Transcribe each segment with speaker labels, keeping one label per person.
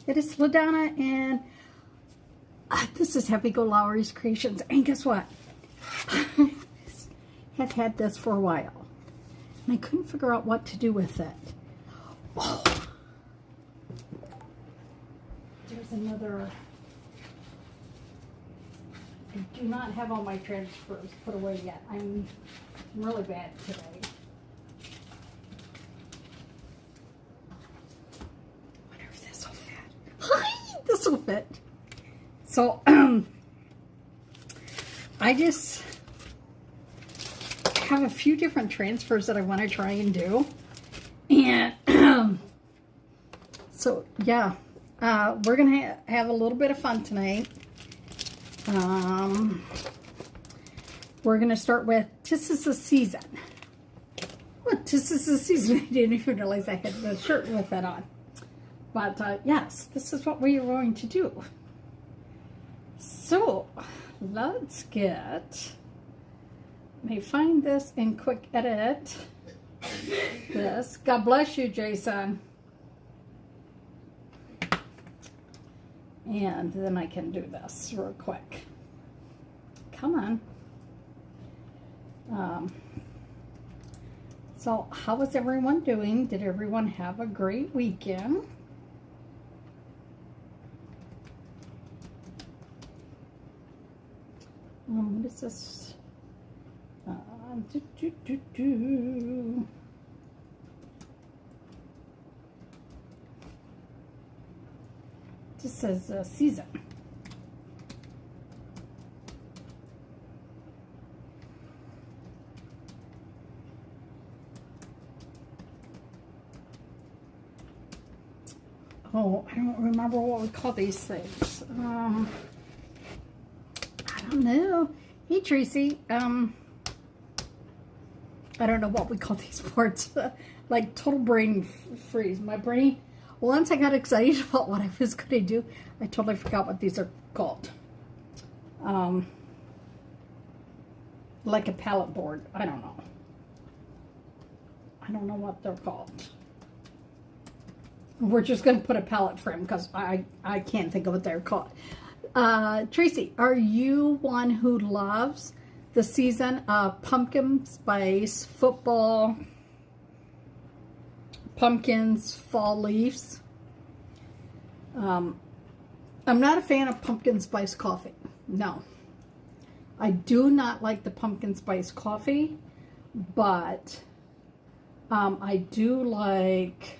Speaker 1: It is LaDonna, and this is Happy-go-Lowery's Creations. And guess what? I have had this for a while, and I couldn't figure out what to do with it. Oh, there's another. I do not have all my transfers put away yet. I'm really bad today. Wonder if this will fit. Hi, this will fit. So, I just have a few different transfers that I want to try and do. And, so, yeah, we're going to have a little bit of fun tonight. We're going to start with, this is the season. What, this is the season? I didn't even realize I had the shirt with that on. But, yes, this is what we are going to do. So, let's get, let me find this in quick edit. This, God bless you, Jason. And then I can do this real quick. Come on. So, how was everyone doing? Did everyone have a great weekend? What is this? This says season. Oh, I don't remember what we call these things. I don't know. Hey, Tracy. I don't know what we call these parts. Like total brain freeze. My brain, once I got excited about what I was going to do, I totally forgot what these are called. Like a pallet board. I don't know. I don't know what they're called. We're just going to put a pallet frame because I can't think of what they're called. Tracy, are you one who loves the season of pumpkin spice, football, pumpkins, fall leaves? I'm not a fan of pumpkin spice coffee. No. I do not like the pumpkin spice coffee, but I do like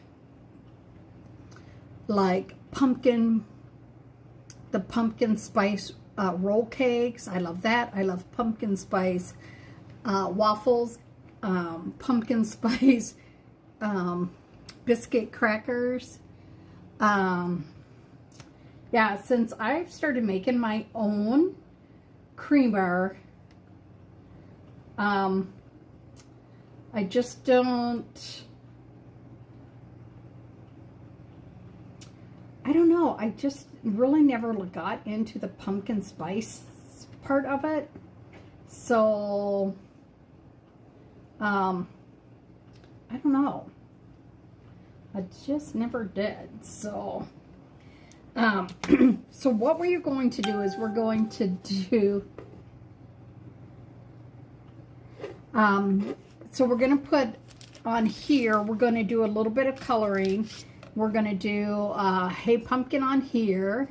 Speaker 1: the pumpkin spice roll cakes. I love that. I love pumpkin spice waffles, pumpkin spice biscuit crackers. Yeah, since I've started making my own creamer, I just don't, I don't know. I just really never got into the pumpkin spice part of it. So, I don't know. I just never did. So, so what we're going to do is we're going to do, so we're going to put on here, we're going to do a little bit of coloring. We're going to do Hey Pumpkin on here.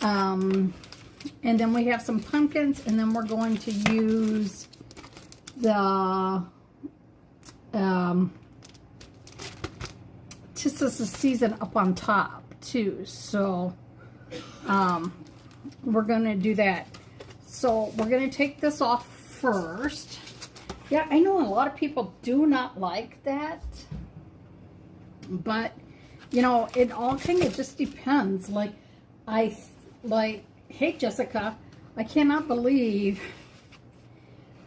Speaker 1: And then we have some pumpkins, and then we're going to use the This is the season up on top too. So we're going to do that. So we're going to take this off first. Yeah, I know a lot of people do not like that. But, you know, it all kind of just depends. Like, hey, Jessica, I cannot believe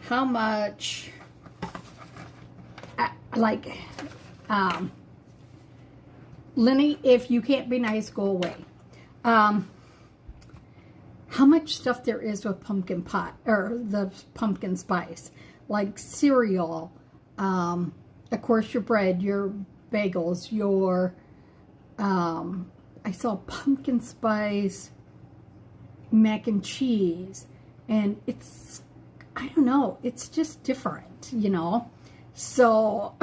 Speaker 1: how much, Lenny, if you can't be nice, go away. How much stuff there is with pumpkin pie, or the pumpkin spice. Like cereal, of course, your bread, your bagels, your I saw pumpkin spice mac and cheese, and it's, I don't know, it's just different, you know. So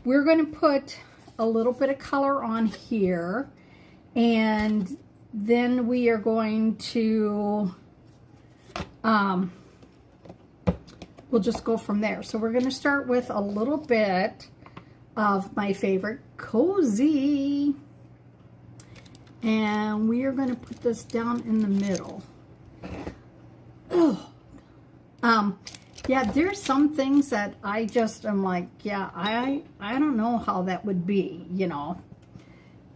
Speaker 1: we're going to put a little bit of color on here, and then we are going to we'll just go from there. So we're going to start with a little bit of my favorite Cozy, and we are going to put this down in the middle. Oh, yeah, there's some things that I just am like, yeah, I don't know how that would be, you know.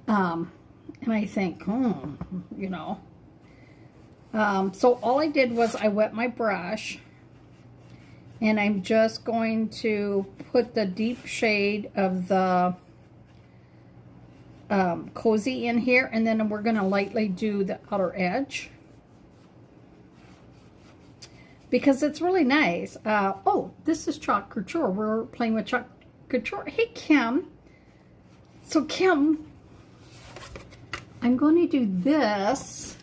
Speaker 1: And I think, you know. So all I did was I wet my brush, and I'm just going to put the deep shade of the Cozy in here, and then we're going to lightly do the outer edge, because it's really nice. Oh, this is Chalk Couture. We're playing with Chalk Couture. Hey, Kim. So, Kim, I'm going to do this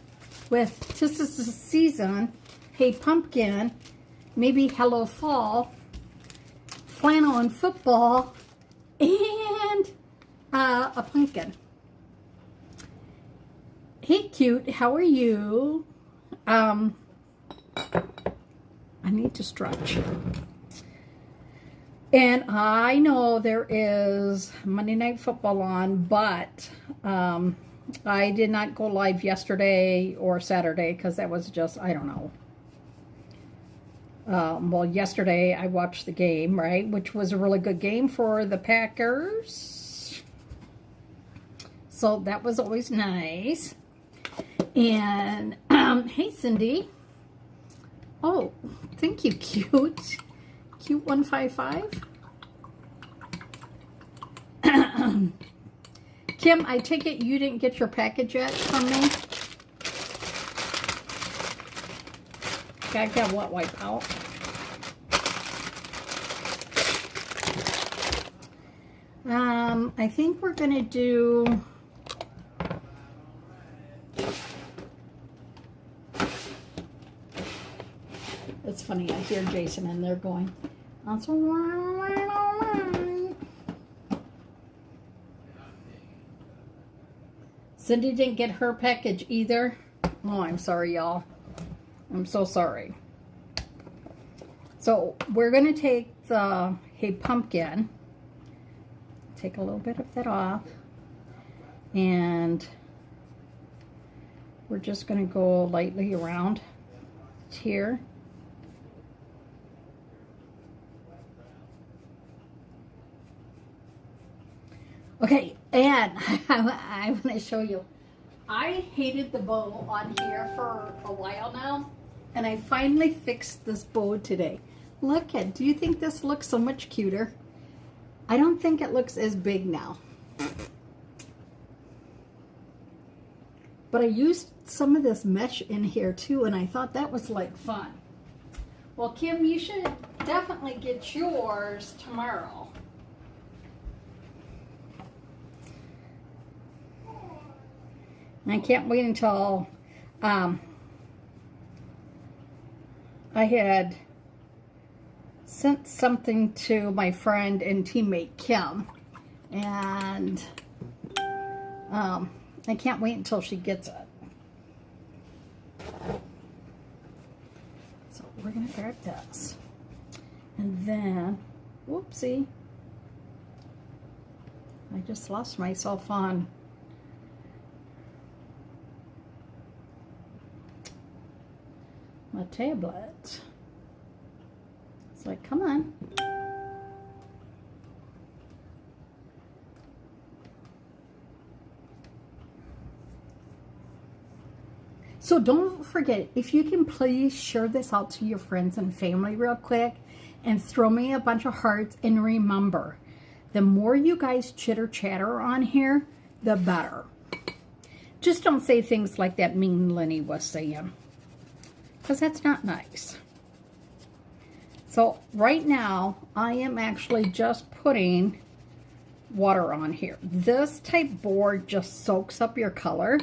Speaker 1: with "This Is the Season," "Hey Pumpkin," maybe "Hello Fall," "Flannel and Football," and a pumpkin. Hey, cute. How are you? I need to stretch. And I know there is Monday Night Football on, but I did not go live yesterday or Saturday because that was just, I don't know. Well, yesterday I watched the game, right, which was a really good game for the Packers. So that was always nice. And, hey, Cindy. Oh, thank you, cute. Cute 155. Kim, I take it you didn't get your package yet from me? Okay, I've got wet wipe out. I think we're going to do... It's funny, I hear Jason in there going, that's all right. Cindy didn't get her package either. Oh, I'm sorry, y'all. I'm so sorry. So we're going to take the Hey Pumpkin, take a little bit of that off, and we're just going to go lightly around here. Okay, and I want to show you. I hated the bow on here for a while now, and I finally fixed this bow today. Look at, do you think this looks so much cuter? I don't think it looks as big now. But I used some of this mesh in here too, and I thought that was like fun. Well, Kim, you should definitely get yours tomorrow. I can't wait until I had sent something to my friend and teammate Kim, and I can't wait until she gets it. So we're gonna grab this, and then, whoopsie, I just lost myself on my tablet. It's like, come on. So don't forget, if you can please share this out to your friends and family real quick and throw me a bunch of hearts, and remember, the more you guys chitter chatter on here, the better. Just don't say things like that mean Lenny was saying, because that's not nice. So right now, I am actually just putting water on here. This type board just soaks up your color.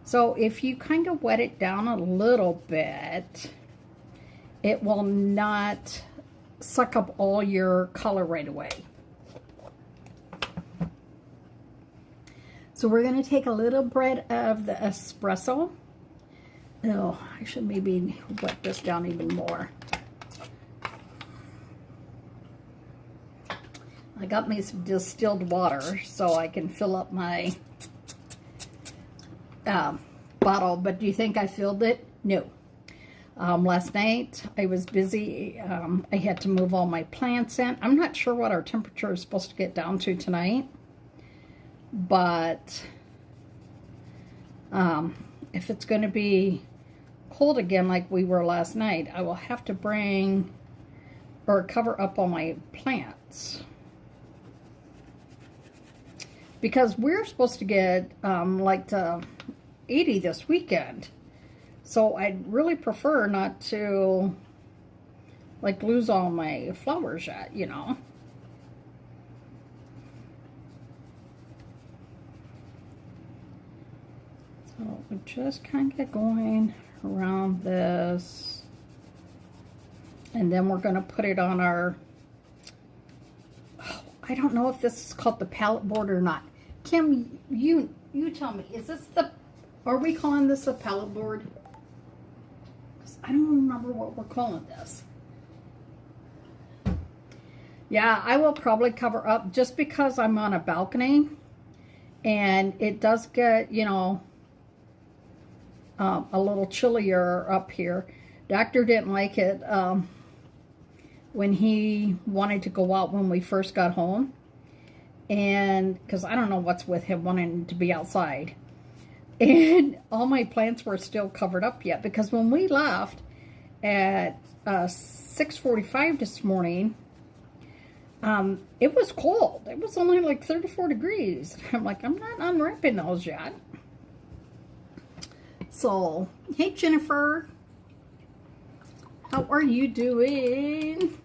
Speaker 1: So if you kind of wet it down a little bit, it will not suck up all your color right away. So we're going to take a little bit of the espresso. Oh, I should maybe wet this down even more. I got me some distilled water so I can fill up my bottle, but do you think I filled it? No. Last night I was busy. I had to move all my plants in. I'm not sure what our temperature is supposed to get down to tonight, but if it's going to be cold again like we were last night, I will have to bring or cover up all my plants. Because we're supposed to get like to 80 this weekend. So I'd really prefer not to like lose all my flowers yet, you know. So we're just kind of going around this. And then we're going to put it on our, I don't know if this is called the palette board or not. Kim, you tell me, is this the, are we calling this a palette board? I don't remember what we're calling this. Yeah, I will probably cover up just because I'm on a balcony and it does get, you know, a little chillier up here. Doctor didn't like it when he wanted to go out when we first got home. And because I don't know what's with him wanting to be outside. And all my plants were still covered up yet. Because when we left at 6:45 this morning, it was cold. It was only like 34 degrees. I'm like, I'm not unwrapping those yet. So, hey Jennifer. How are you doing?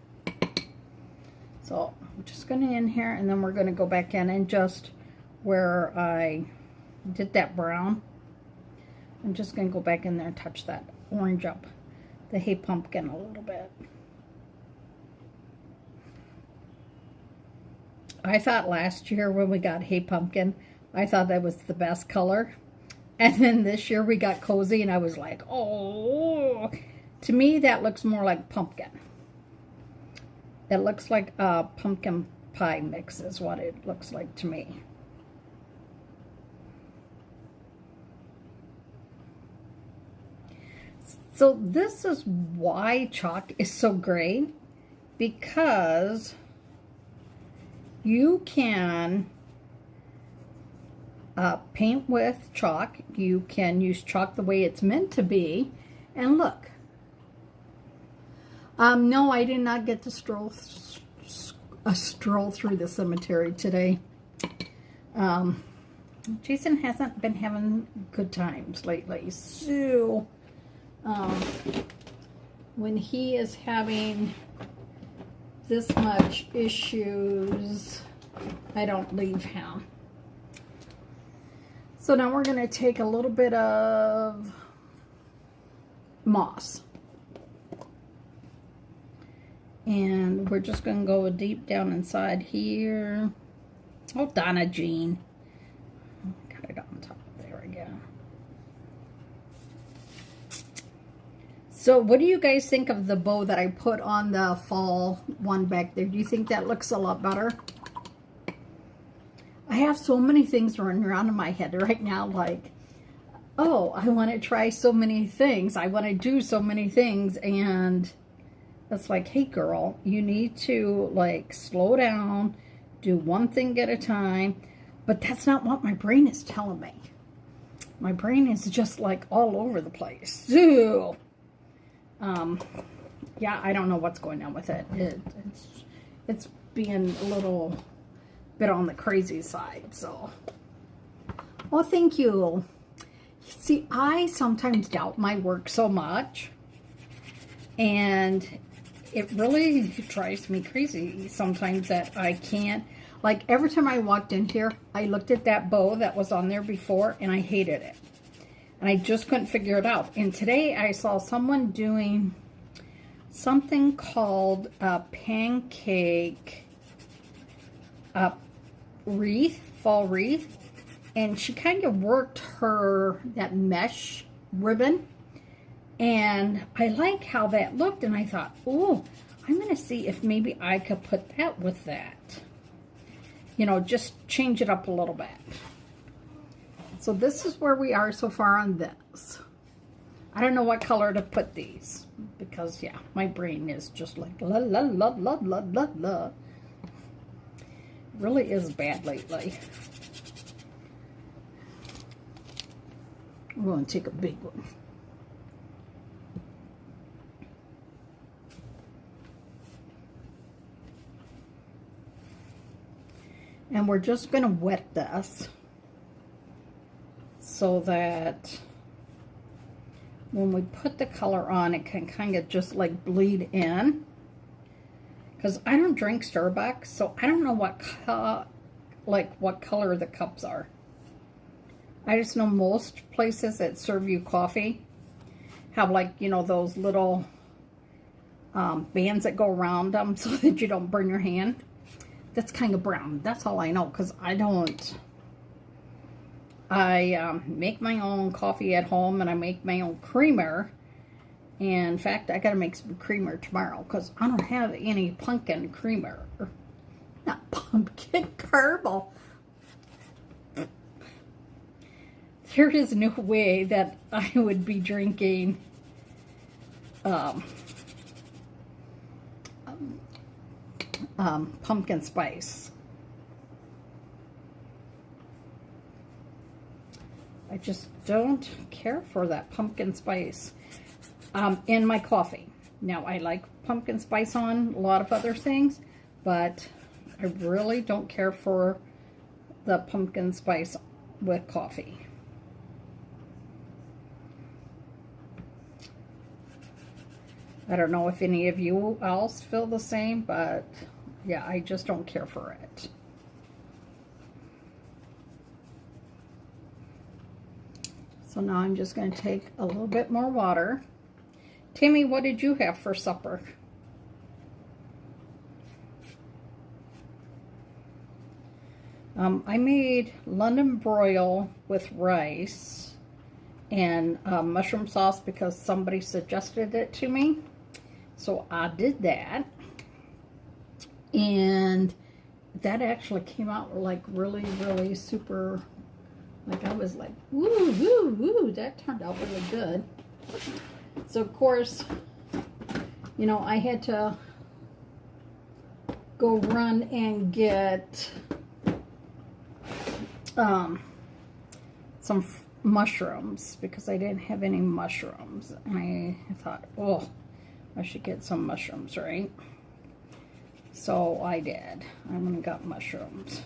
Speaker 1: So, I'm just going to in here, and then we're going to go back in and just where I did that brown. I'm just going to go back in there and touch that orange up, the Hey Pumpkin, a little bit. I thought last year when we got Hey Pumpkin, I thought that was the best color. And then this year we got Cozy, and I was like, oh, to me that looks more like pumpkin. It looks like a pumpkin pie mix is what it looks like to me. So this is why chalk is so great, because you can paint with chalk. You can use chalk the way it's meant to be. And look. No, I did not get to stroll through the cemetery today. Jason hasn't been having good times lately. So, when he is having this much issues, I don't leave him. So now we're going to take a little bit of moss. And we're just going to go deep down inside here. Oh, Donna Jean. Got it on top. There we go. So what do you guys think of the bow that I put on the fall one back there? Do you think that looks a lot better? I have so many things running around in my head right now, like, oh, I want to try so many things. I want to do so many things, and it's like, hey girl, you need to like slow down, do one thing at a time. But that's not what my brain is telling me. My brain is just like all over the place. So, yeah, I don't know what's going on with it. It's being a little bit on the crazy side. So, well, thank you. See, I sometimes doubt my work so much, and it really drives me crazy sometimes that I can't, Like every time I walked in here, I looked at that bow that was on there before and I hated it. And I just couldn't figure it out. And today I saw someone doing something called a pancake wreath, fall wreath. And she kind of worked that mesh ribbon. And I like how that looked. And I thought, oh, I'm going to see if maybe I could put that with that. You know, just change it up a little bit. So this is where we are so far on this. I don't know what color to put these. Because, yeah, my brain is just like, la, la, la, la, la, la, la. It really is bad lately. I'm going to take a big one. And we're just going to wet this so that when we put the color on, it can kind of just like bleed in. Because I don't drink Starbucks, so I don't know what color the cups are. I just know most places that serve you coffee have, like, you know, those little bands that go around them so that you don't burn your hand. That's kind of brown. That's all I know, because I don't. I make my own coffee at home, and I make my own creamer. And in fact, I got to make some creamer tomorrow, because I don't have any pumpkin creamer. Not pumpkin, caramel. There is no way that I would be drinking pumpkin spice. I just don't care for that pumpkin spice in my coffee. Now, I like pumpkin spice on a lot of other things, but I really don't care for the pumpkin spice with coffee. I don't know if any of you else feel the same, but yeah, I just don't care for it. So now I'm just going to take a little bit more water. Timmy, what did you have for supper? I made London broil with rice and mushroom sauce because somebody suggested it to me. So I did that. And that actually came out like really, really super, like I was like, woo, woo, woo, that turned out really good. So of course, you know, I had to go run and get some mushrooms because I didn't have any mushrooms. And I thought, oh, I should get some mushrooms, right? So I did. I went and got mushrooms.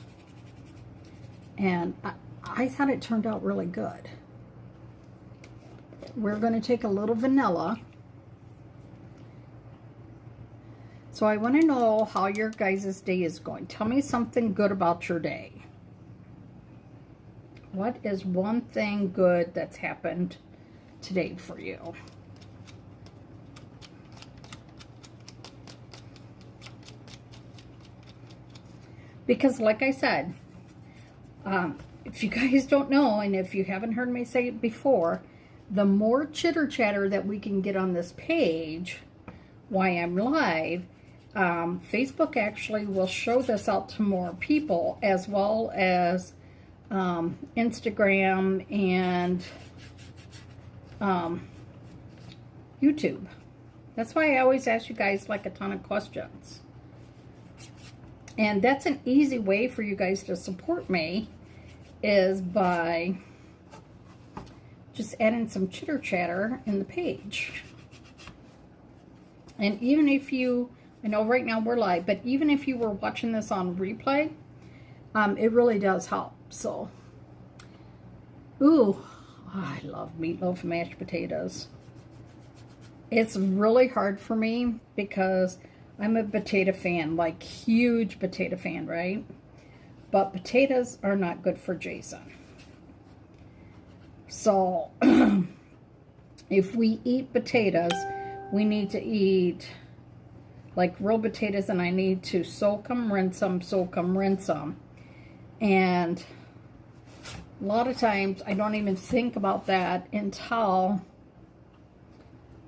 Speaker 1: And I thought it turned out really good. We're going to take a little vanilla. So I want to know how your guys' day is going. Tell me something good about your day. What is one thing good that's happened today for you? Because like I said, if you guys don't know, and if you haven't heard me say it before, the more chitter chatter that we can get on this page while I'm live, Facebook actually will show this out to more people, as well as Instagram and YouTube. That's why I always ask you guys like a ton of questions. And that's an easy way for you guys to support me, is by just adding some chitter chatter in the page. And even if you, I know right now we're live, but even if you were watching this on replay, it really does help. So, ooh, I love meatloaf and mashed potatoes. It's really hard for me because I'm a potato fan, like huge potato fan, right? but potatoes are not good for Jason. So if we eat potatoes, we need to eat like real potatoes, and I need to soak them, rinse them, soak them, rinse them. And a lot of times I don't even think about that until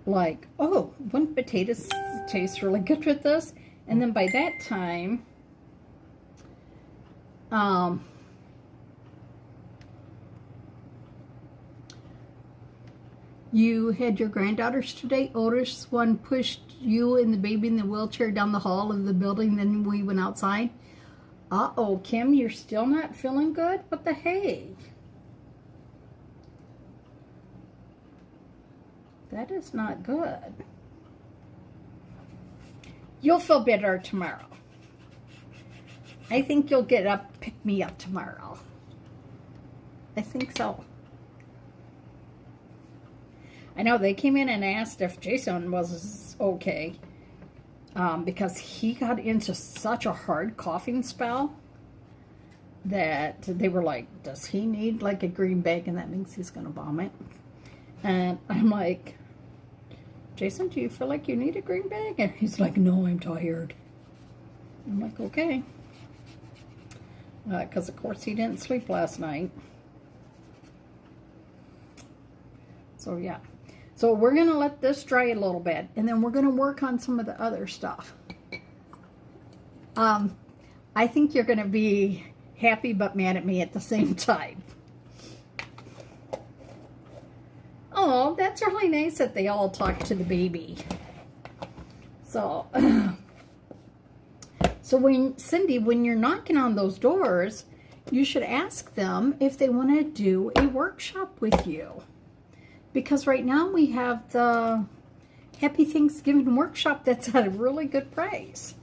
Speaker 1: like, oh, wouldn't potatoes taste really good with this? And then by that time, you had your granddaughters today. Otis one pushed you and the baby in the wheelchair down the hall of the building, then we went outside. Uh-oh, Kim, you're still not feeling good? What the hey? That is not good. You'll feel better tomorrow. I think you'll get up, pick me up tomorrow. I think so. I know they came in and asked if Jason was okay. Because he got into such a hard coughing spell that they were like, does he need like a green bag? And that means he's going to vomit. And I'm like, Jason, do you feel like you need a green bag? And he's like, no, I'm tired. I'm like, okay. Because of course he didn't sleep last night. So yeah. So we're going to let this dry a little bit, and then we're going to work on some of the other stuff. I think you're going to be happy but mad at me at the same time. Oh, that's really nice that they all talk to the baby. So, when Cindy, when you're knocking on those doors, you should ask them if they want to do a workshop with you. Because right now we have the Happy Thanksgiving workshop that's at a really good price.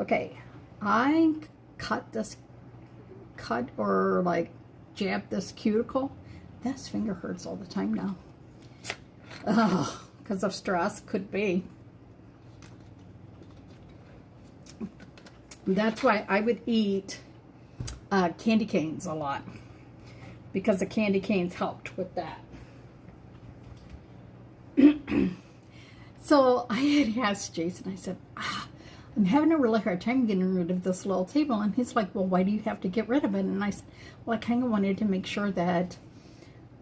Speaker 1: Okay, I cut or like jab this cuticle. This finger hurts all the time now. Oh, because of stress, could be. That's why I would eat candy canes a lot. Because the candy canes helped with that. So I had asked Jason, I said, I'm having a really hard time getting rid of this little table. And he's like, well, why do you have to get rid of it? And I said, well, I kind of wanted to make sure that,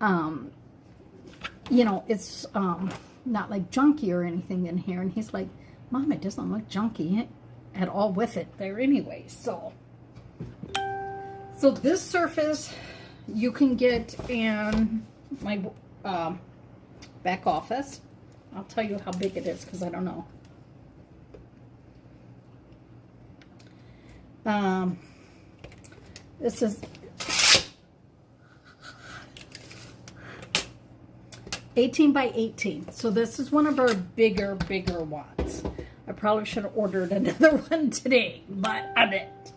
Speaker 1: you know, it's not like junky or anything in here. And he's like, Mom, it doesn't look junky at all with it there anyway. So this surface you can get in my back office. I'll tell you how big it is because I don't know. This is 18 by 18. So this is one of our bigger ones. I probably should have ordered another one today, but I didn't.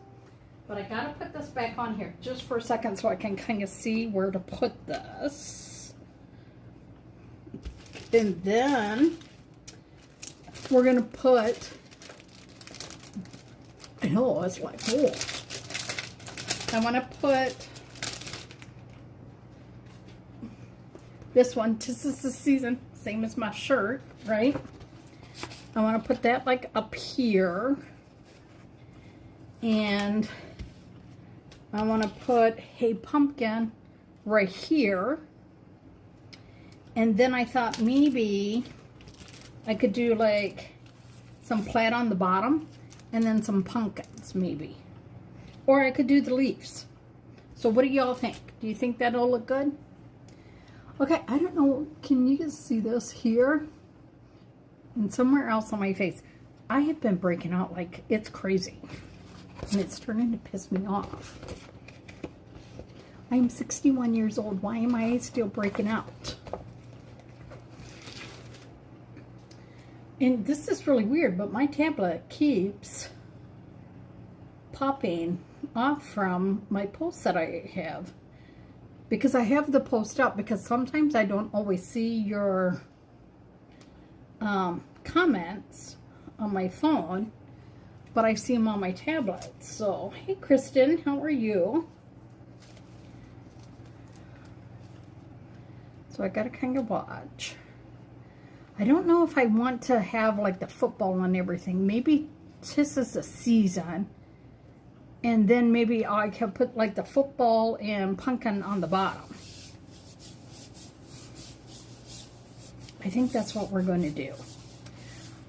Speaker 1: But I gotta put this back on here just for a second so I can kind of see where to put this. And then we're gonna put, I know it's like, oh. I wanna put this one, this is the season, same as my shirt, right? I wanna put that like up here. And I want to put Hey Pumpkin right here. And then I thought maybe I could do like some plaid on the bottom and then some pumpkins maybe. Or I could do the leaves. So what do y'all think? Do you think that'll look good? Okay, I don't know. Can you guys see this here? And somewhere else on my face. I have been breaking out like it's crazy. And it's starting to piss me off. I'm 61 years old. Why am I still breaking out? And this is really weird, but my tablet keeps popping off from my posts that I have. Because I have the post up, because sometimes I don't always see your comments on my phone. but I see them on my tablet. So, hey Kristen, how are you? So I gotta kind of watch. I don't know if I want to have like the football and everything. Maybe this is the season. And then maybe I can put like the football and pumpkin on the bottom. I think that's what we're going to do.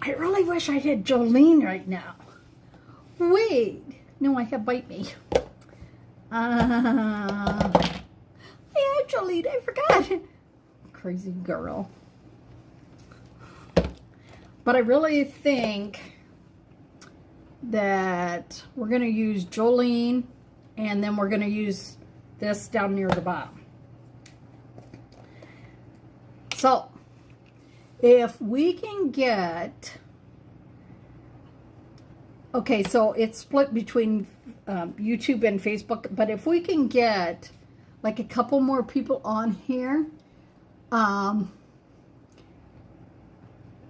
Speaker 1: I really wish I had Jolene right now. Wait. No, I have Bite Me. I have Jolene. I forgot. Crazy girl. But I really think that we're going to use Jolene, and then we're going to use this down near the bottom. So, if we can get, okay, so it's split between YouTube and Facebook, but if we can get like a couple more people on here,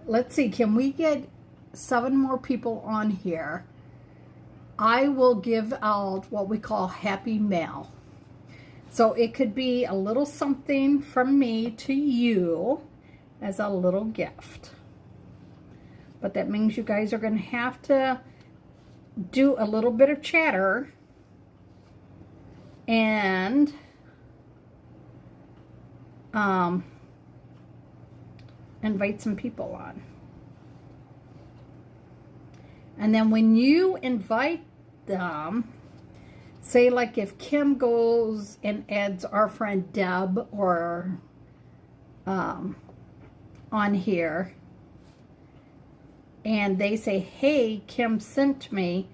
Speaker 1: let's see, can we get 7 more people on here? I will give out what we call Happy Mail. So it could be a little something from me to you as a little gift. But that means you guys are going to have to do a little bit of chatter and invite some people on. And then when you invite them, say like if Kim goes and adds our friend Deb or on here, and they say, hey, Kim sent me,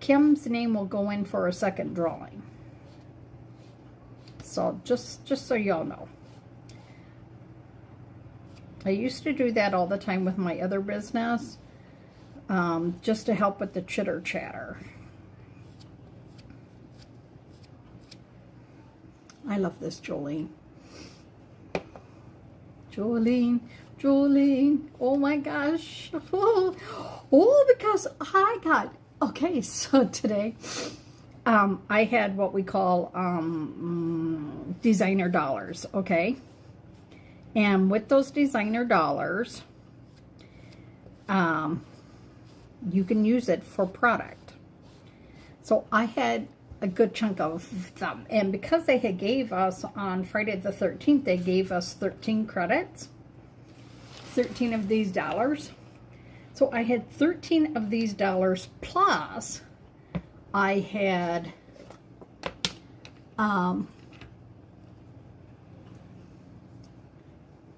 Speaker 1: Kim's name will go in for a second drawing. So just so y'all know. I used to do that all the time with my other business, just to help with the chitter chatter. I love this Jolene. Jolene, Jolene, oh my gosh. Oh, because I got, okay, so today, I had what we call designer dollars, okay? And with those designer dollars, you can use it for product. So I had a good chunk of them. And because they had gave us on Friday the 13th, they gave us 13 credits. 13 of these dollars. So I had 13 of these dollars plus I had I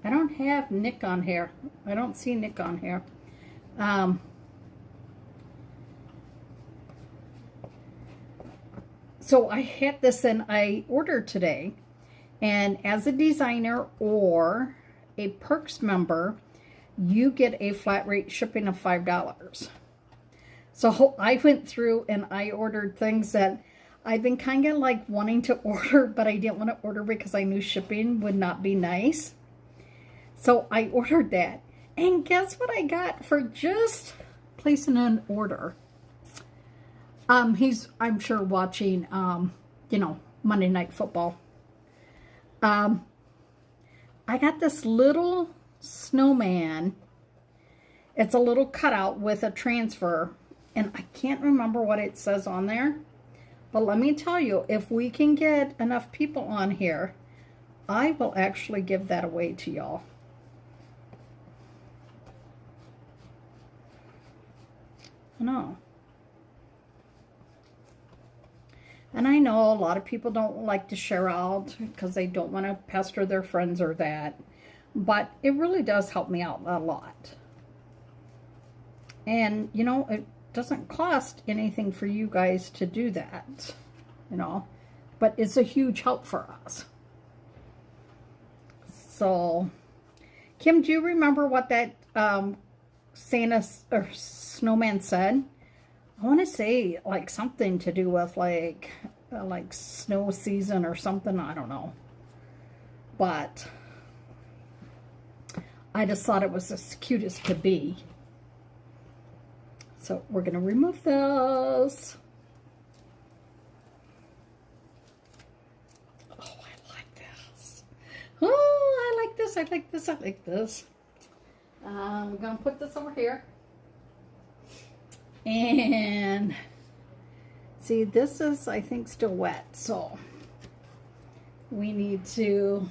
Speaker 1: don't have Nick on here. I don't see Nick on here. So I had this and I ordered today. And as a designer or a Perks member, you get a flat rate shipping of $5. So I went through and I ordered things that I've been kind of like wanting to order, but I didn't want to order because I knew shipping would not be nice. So I ordered that. And guess what I got for just placing an order? He's, I'm sure, watching, you know, Monday Night Football. I got this little snowman. It's a little cutout with a transfer. And I can't remember what it says on there. But let me tell you, if we can get enough people on here, I will actually give that away to y'all. I know. And I know a lot of people don't like to share out because they don't want to pester their friends or that. But it really does help me out a lot. And, you know, it doesn't cost anything for you guys to do that, you know. But it's a huge help for us. So, Kim, do you remember what that Santa or snowman said? I want to say like something to do with like snow season or something. I don't know. But I just thought it was as cute as could be. So we're going to remove those. Oh, I like this. Oh, I like this. I like this. I like this. We're going to put this over here. And see, this is, I think, still wet. So we need to,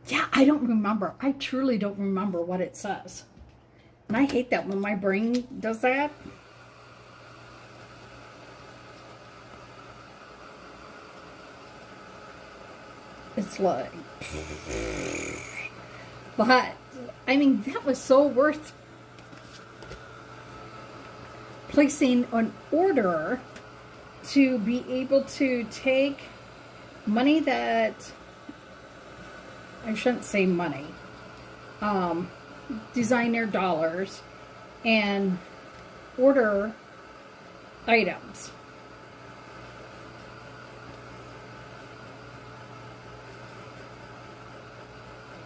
Speaker 1: yeah, I don't remember. I truly don't remember what it says. And I hate that when my brain does that. It's like, but, I mean, that was so worth placing an order to be able to take money that, I shouldn't say money, designer dollars, and order items.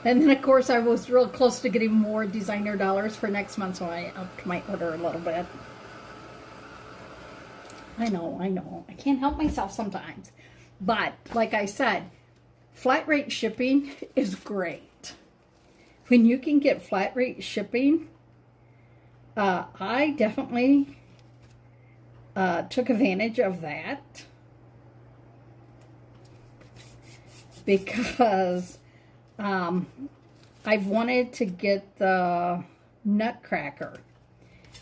Speaker 1: And then, of course, I was real close to getting more designer dollars for next month, so I upped my order a little bit. I know. I can't help myself sometimes. But, like I said, flat rate shipping is great. When you can get flat rate shipping, I definitely took advantage of that. Because I've wanted to get the Nutcracker.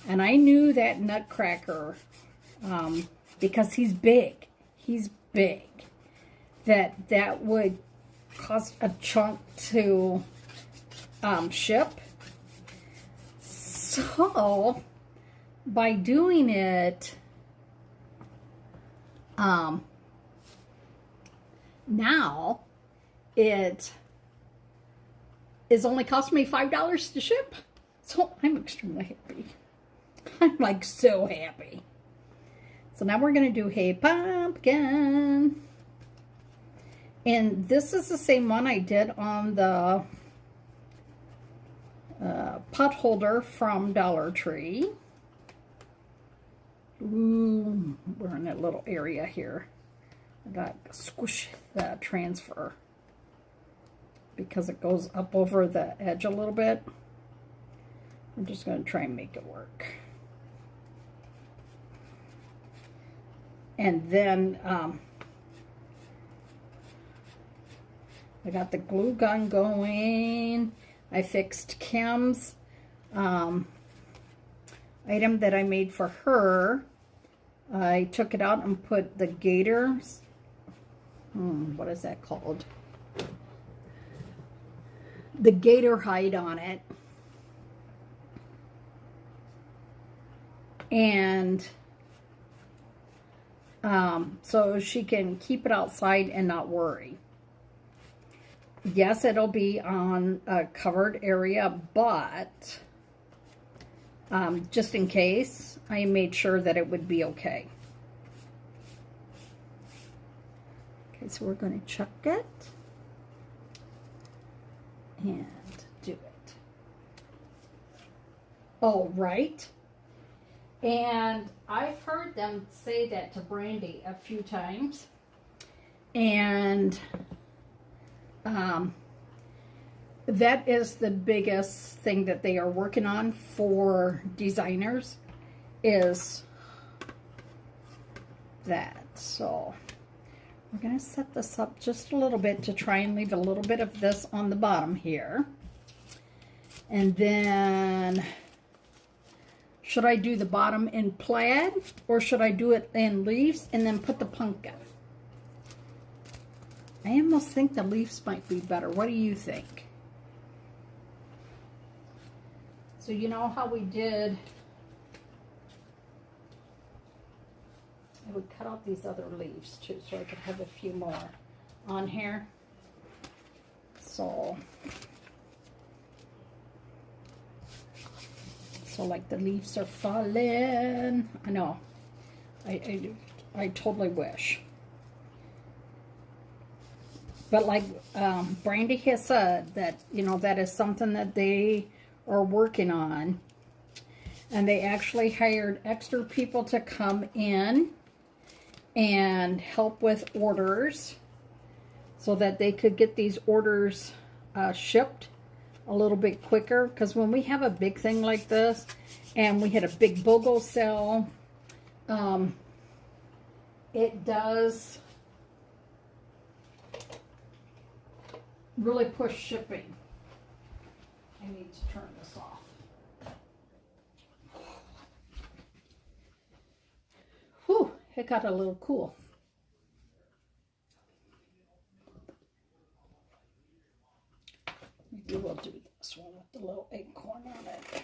Speaker 1: And I knew that Nutcracker, because he's big, that would cost a chunk to ship. So by doing it now, it is only cost me $5 to ship. So I'm extremely happy. I'm like so happy. So now we're going to do Hey Pumpkin. And this is the same one I did on the pot holder from Dollar Tree. Ooh, we're in that little area here. I got to squish the transfer because it goes up over the edge a little bit. I'm just going to try and make it work. And then I got the glue gun going. I fixed Kim's item that I made for her. I took it out and put the gators. What is that called? The gator hide on it. And so she can keep it outside and not worry. Yes, it'll be on a covered area, but just in case, I made sure that it would be okay. Okay, so we're going to chuck it and do it. Oh, right. And I've heard them say that to Brandy a few times. And that is the biggest thing that they are working on for designers, is that. So we're going to set this up just a little bit to try and leave a little bit of this on the bottom here. And then, should I do the bottom in plaid, or should I do it in leaves and then put the pumpkin? I almost think the leaves might be better. What do you think? So you know how we did, I would cut out these other leaves too so I could have a few more on here. So like the leaves are falling. I know. I totally wish. But like Brandy has said, that, you know, that is something that they are working on. And they actually hired extra people to come in and help with orders so that they could get these orders shipped a little bit quicker. Because when we have a big thing like this, and we had a big BOGO sale, it does really push shipping. I need to turn this off. Whew, it got a little cool. Maybe we'll do this one with the little acorn on it.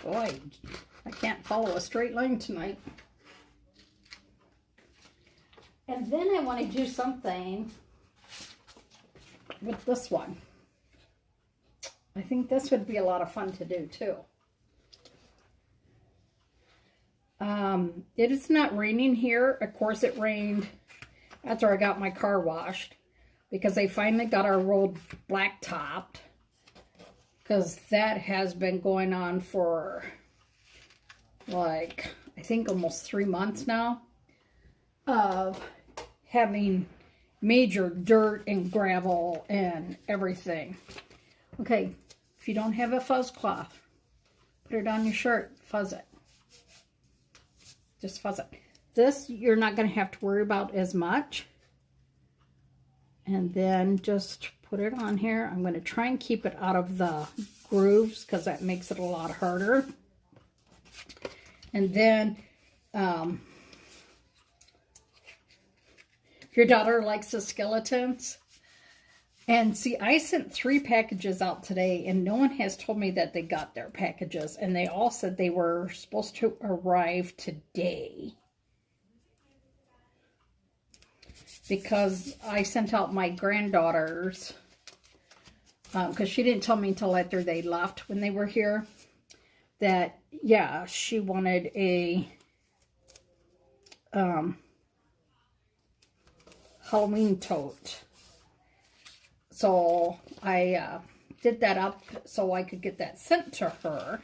Speaker 1: Boy, I can't follow a straight line tonight. And then I want to do something with this one. I think this would be a lot of fun to do too. It is not raining here. Of course it rained after I got my car washed, because they finally got our road blacktopped, because that has been going on for like, I think almost 3 months now of having major dirt and gravel and everything. Okay, if you don't have a fuzz cloth, put it on your shirt, fuzz it. Just fuzz it. This you're not going to have to worry about as much. And then just put it on here. I'm going to try and keep it out of the grooves because that makes it a lot harder. And then if your daughter likes the skeletons. And see, I sent 3 packages out today, and no one has told me that they got their packages. And they all said they were supposed to arrive today, because I sent out my granddaughters, because she didn't tell me until after they left when they were here, that, yeah, she wanted a Halloween tote. So I did that up so I could get that sent to her.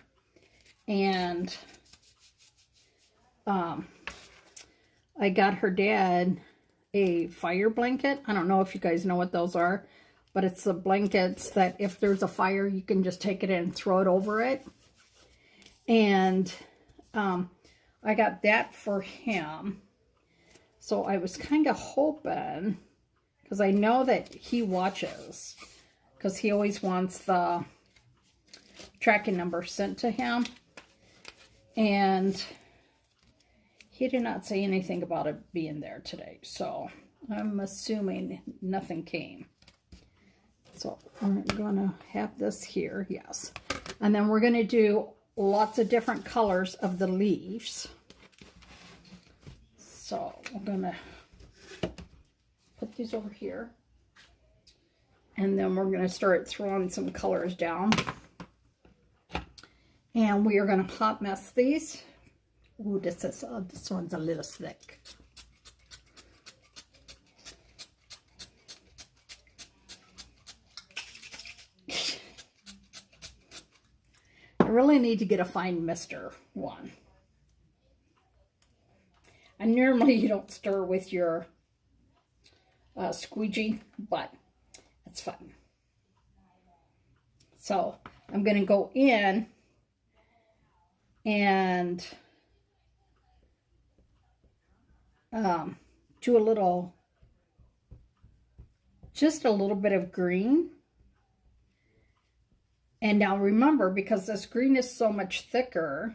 Speaker 1: And I got her dad a fire blanket. I don't know if you guys know what those are, but it's the blankets that if there's a fire, you can just take it in and throw it over it. And I got that for him. So I was kind of hoping, because I know that he watches, because he always wants the tracking number sent to him. And he did not say anything about it being there today. So I'm assuming nothing came. So we're going to have this here. Yes. And then we're going to do lots of different colors of the leaves. So we're going to put these over here. And then we're going to start throwing some colors down. And we are going to hot mess these. Ooh, this one's a little thick. I really need to get a fine mister one. And normally you don't stir with your squeegee, but it's fun. So I'm going to go in and do a little, just a little bit of green. And now remember, because this green is so much thicker,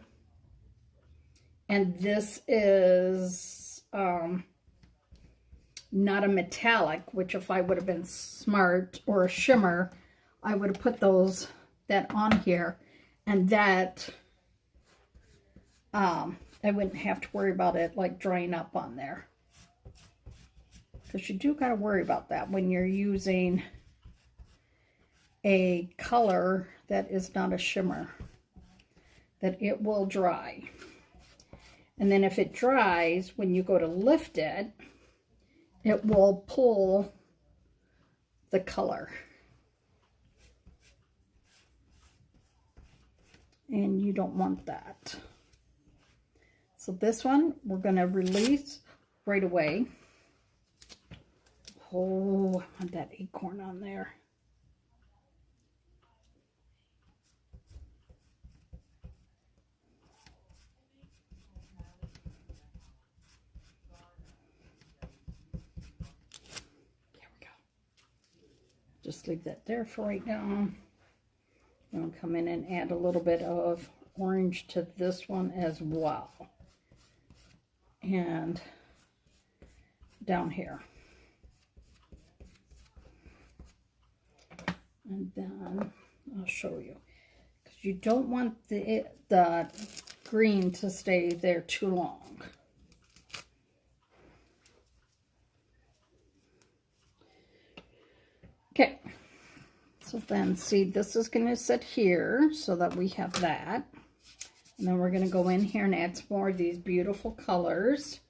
Speaker 1: and this is not a metallic, which if I would have been smart, or a shimmer, I would have put that on here, and that I wouldn't have to worry about it like drying up on there. because you do got to worry about that when you're using a color that is not a shimmer, that it will dry. And then if it dries, when you go to lift it, it will pull the color. And you don't want that. So this one, we're going to release right away. Oh, I want that acorn on there. There we go. Just leave that there for right now. I'm going to come in and add a little bit of orange to this one as well. And down here. And then I'll show you. Because you don't want the green to stay there too long. Okay. So then, see, this is going to sit here so that we have that. And then we're going to go in here and add some more of these beautiful colors.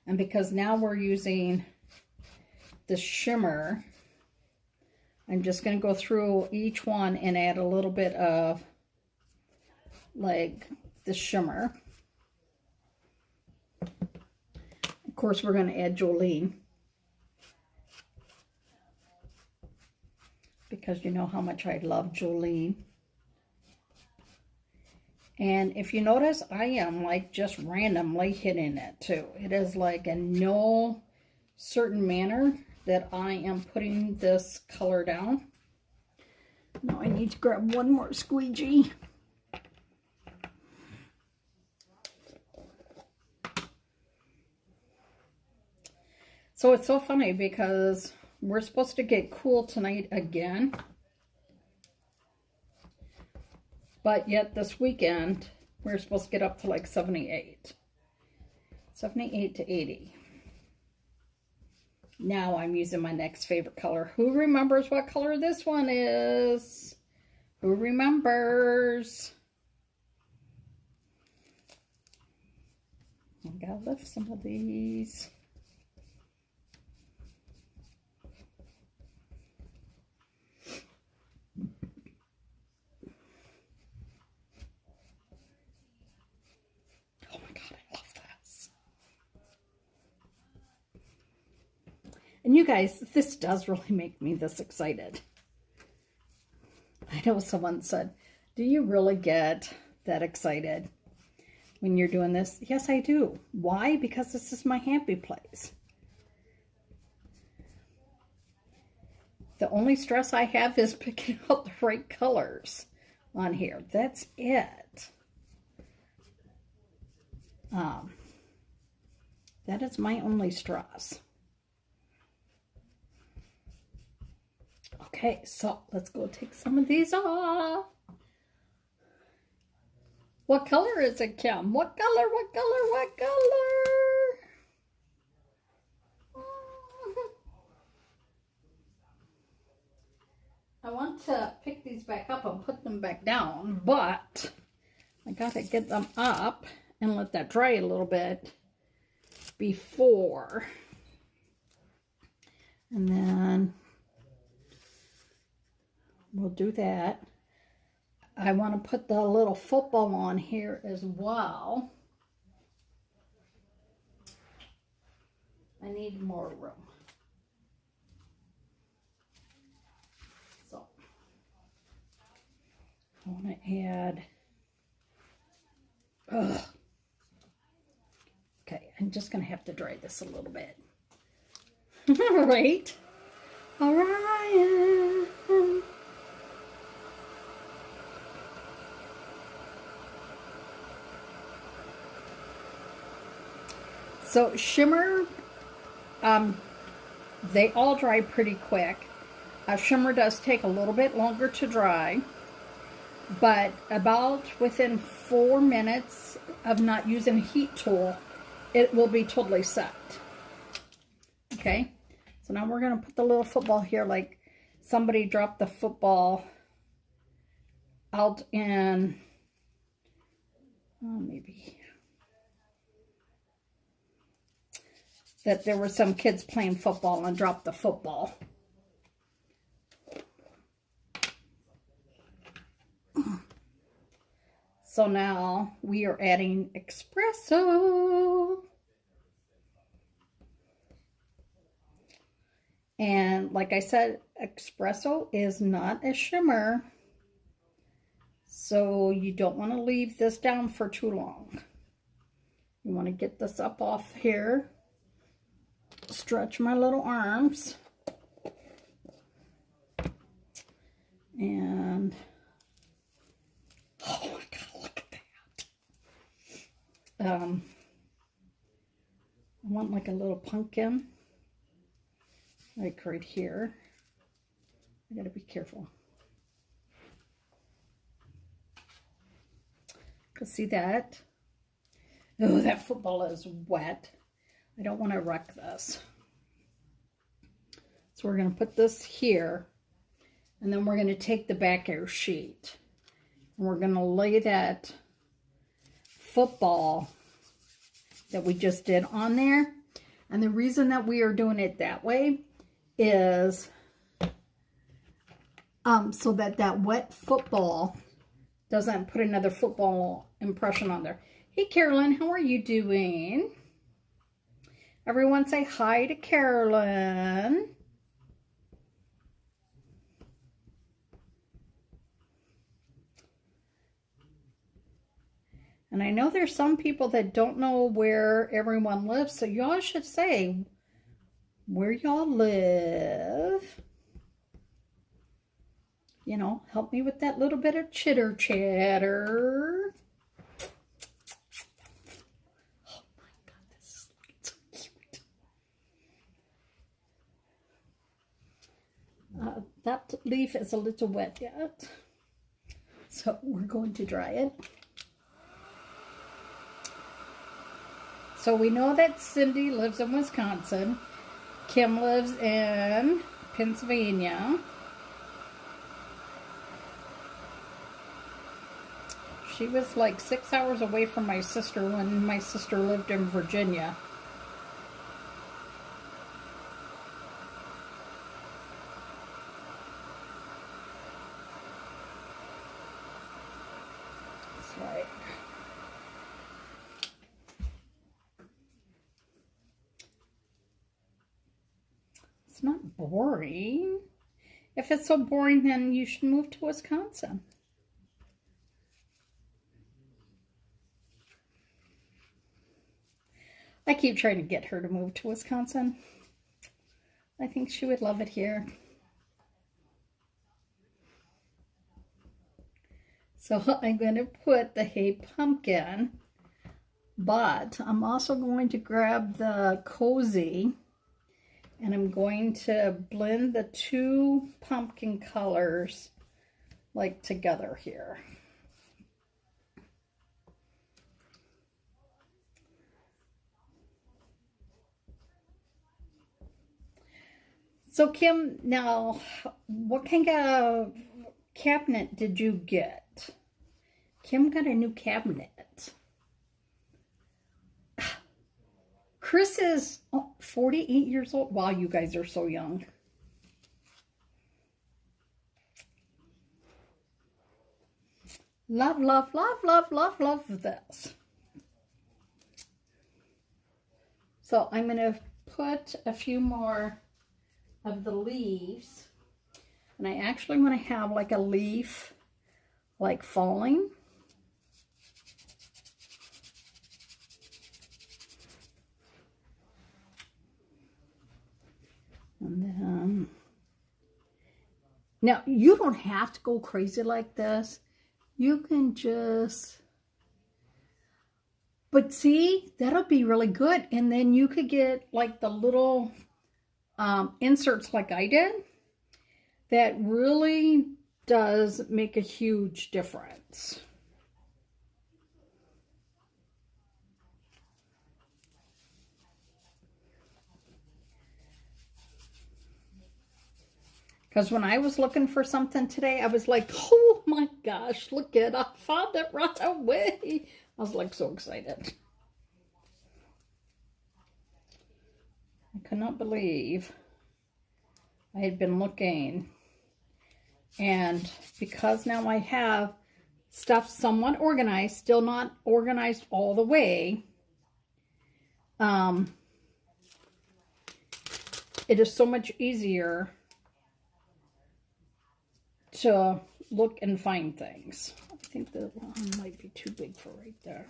Speaker 1: And because now we're using the shimmer, I'm just going to go through each one and add a little bit of, like, the shimmer. Of course, we're going to add Jolene, because you know how much I love Jolene. And if you notice, I am like just randomly hitting it too. It is like in no certain manner that I am putting this color down. Now I need to grab one more squeegee. So it's so funny because we're supposed to get cool tonight again. But yet this weekend, we're supposed to get up to like 78. 78 to 80. Now I'm using my next favorite color. Who remembers what color this one is? Who remembers? I gotta lift some of these. And you guys, this does really make me this excited. I know someone said, do you really get that excited when you're doing this? Yes, I do. Why? Because this is my happy place. The only stress I have is picking out the right colors on here. That's it. That is my only stress. Okay, so let's go take some of these off. What color is it, Kim? What color, what color, what color? I want to pick these back up and put them back down, but I gotta get them up and let that dry a little bit before. And then we'll do that. I want to put the little football on here as well. I need more room. So I want to add, okay, I'm just going to have to dry this a little bit. Right? All right. So shimmer, they all dry pretty quick. Shimmer does take a little bit longer to dry, but about within 4 minutes of not using a heat tool, it will be totally set. Okay, so now we're going to put the little football here, like somebody dropped the football out in, maybe, that there were some kids playing football and dropped the football. So now we are adding espresso. And like I said, espresso is not a shimmer. So you don't want to leave this down for too long. You want to get this up off here. Stretch my little arms. And oh my God, look at that. I want like a little pumpkin. Like right here. I gotta be careful. Cause see that? Oh, that football is wet. I don't want to wreck this. So we're gonna put this here, and then we're gonna take the back air sheet, and we're gonna lay that football that we just did on there. And the reason that we are doing it that way is so that that wet football doesn't put another football impression on there. Hey Carolyn, how are you doing? Everyone say hi to Carolyn. And I know there's some people that don't know where everyone lives, so y'all should say where y'all live. You know, help me with that little bit of chitter chatter. Oh my God, this is looking so cute. That leaf is a little wet yet, so we're going to dry it. So we know that Cindy lives in Wisconsin. Kim lives in Pennsylvania. She was like 6 hours away from my sister when my sister lived in Virginia. That's right. It's not boring. If it's so boring, then you should move to Wisconsin. I keep trying to get her to move to Wisconsin. I think she would love it here. So I'm going to put the Hey Pumpkin, but I'm also going to grab the Cozy, and I'm going to blend the two pumpkin colors like together here. So Kim, now what kind of cabinet did you get? Kim got a new cabinet. Chris is 48 years old. Wow, you guys are so young. Love, love, love, love, love, love this. So I'm going to put a few more of the leaves. And I actually want to have like a leaf like falling. And then, now you don't have to go crazy like this. You can just, but see, that'll be really good. And then you could get like the little inserts like I did. That really does make a huge difference. Because when I was looking for something today, I was like, oh my gosh, look it, I found it right away. I was like so excited. I could not believe I had been looking. And because now I have stuff somewhat organized, still not organized all the way, it is so much easier to look and find things. I think that one might be too big for right there.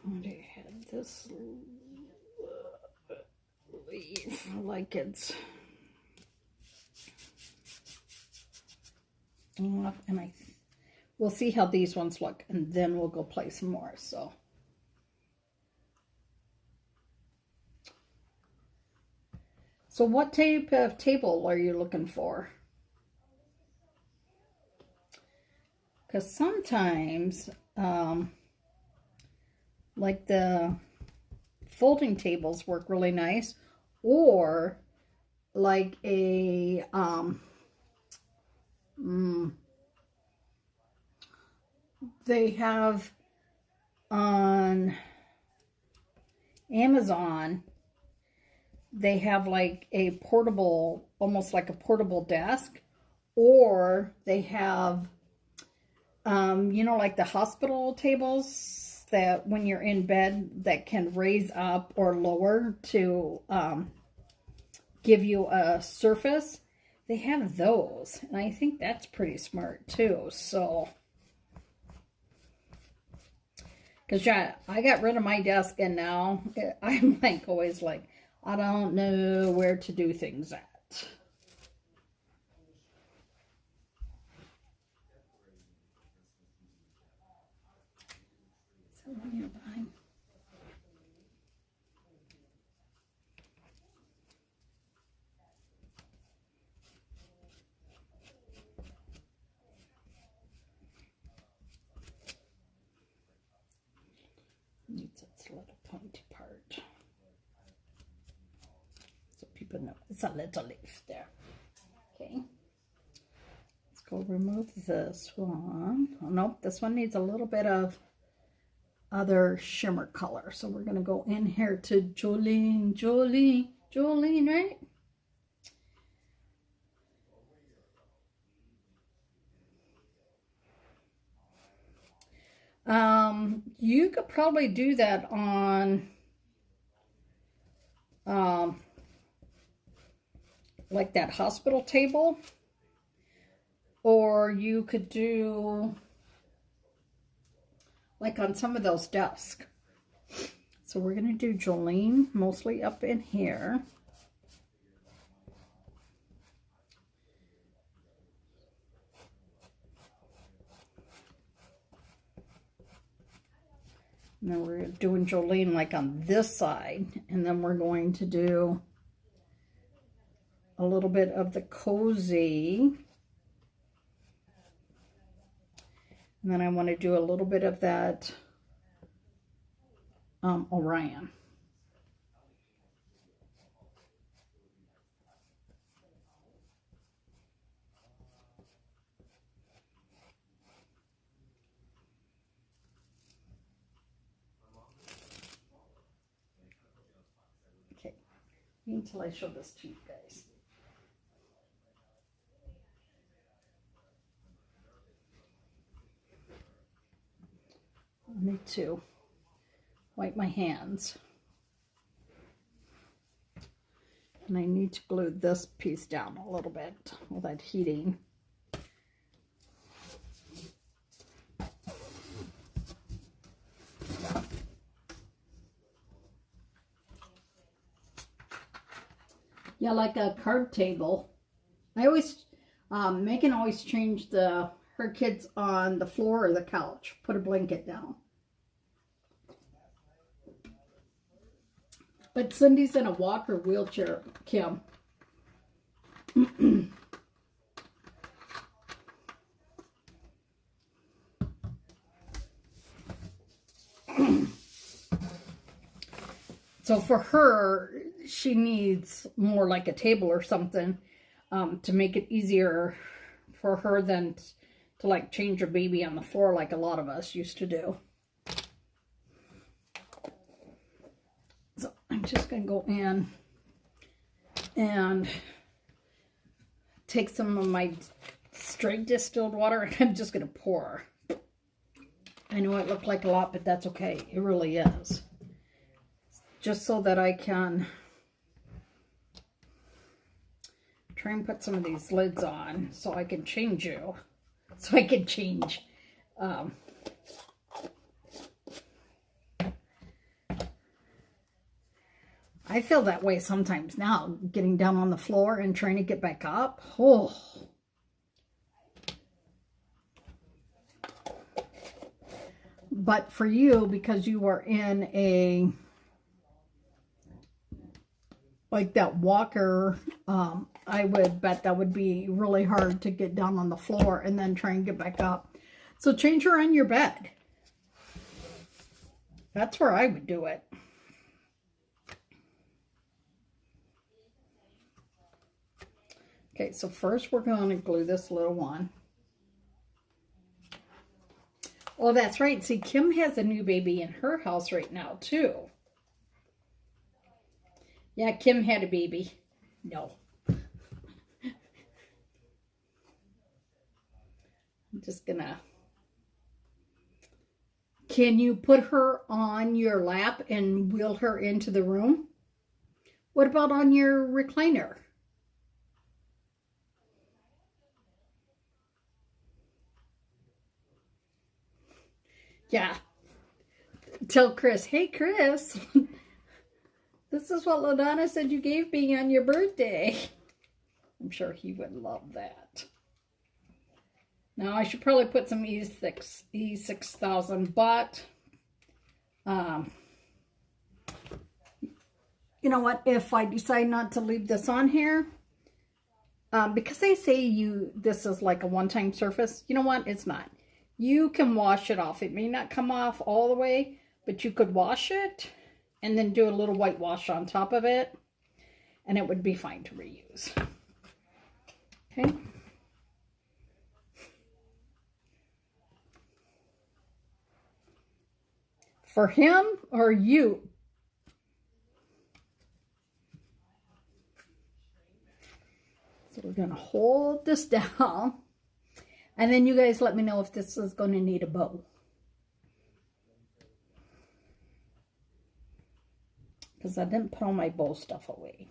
Speaker 1: I had this leaf like it's, and we'll see how these ones look, and then we'll go play some more. So what type of table are you looking for? Because sometimes, like the folding tables work really nice, or like a, they have on Amazon, they have like a portable, almost like a portable desk, or they have, you know, like the hospital tables that when you're in bed that can raise up or lower to give you a surface. They have those, and I think that's pretty smart too. So, because yeah, I got rid of my desk, and now I'm like always like, I don't know where to do things at. So when you're buying, needs its little pointy part, so people know it's a little leaf there. Okay, let's go remove this one. Oh, nope, this one needs a little bit of other shimmer color, so we're gonna go in here to Jolene, right? You could probably do that on like that hospital table, or you could do like on some of those desks. So we're going to do Jolene mostly up in here. And then we're doing Jolene like on this side, and then we're going to do a little bit of the cozy. And then I want to do a little bit of that Orion. Okay, until I show this to you guys. I need to wipe my hands. And I need to glue this piece down a little bit with that heating. Yeah, like a card table. I always, Megan always changed her kids on the floor or the couch. Put a blanket down. But Cindy's in a walker wheelchair, Kim. So for her, she needs more like a table or something to make it easier for her than to like change her baby on the floor like a lot of us used to do. So I'm just going to go in and take some of my straight distilled water and I'm just going to pour. I know it looked like a lot, but that's okay. It really is. Just so that I can try and put some of these lids on so I can change you. So I can change. I feel that way sometimes now, getting down on the floor and trying to get back up. Oh. But for you, because you are in a, like that walker, I would bet that would be really hard to get down on the floor and then try and get back up. So change her on your bed. That's where I would do it. Okay, so first we're going to glue this little one. Oh, that's right. See, Kim has a new baby in her house right now, too. Yeah, Kim had a baby. No. I'm just gonna... Can you put her on your lap and wheel her into the room? What about on your recliner? Yeah. Tell Chris, hey Chris, this is what LaDonna said you gave me on your birthday. I'm sure he would love that. Now I should probably put some E6000, but you know what? If I decide not to leave this on here, because they say this is like a one-time surface, you know what? It's not. You can wash it off. It may not come off all the way, but you could wash it and then do a little whitewash on top of it, and it would be fine to reuse. Okay. For him or you? So we're going to hold this down. And then you guys let me know if this is going to need a bow. Because I didn't put all my bow stuff away.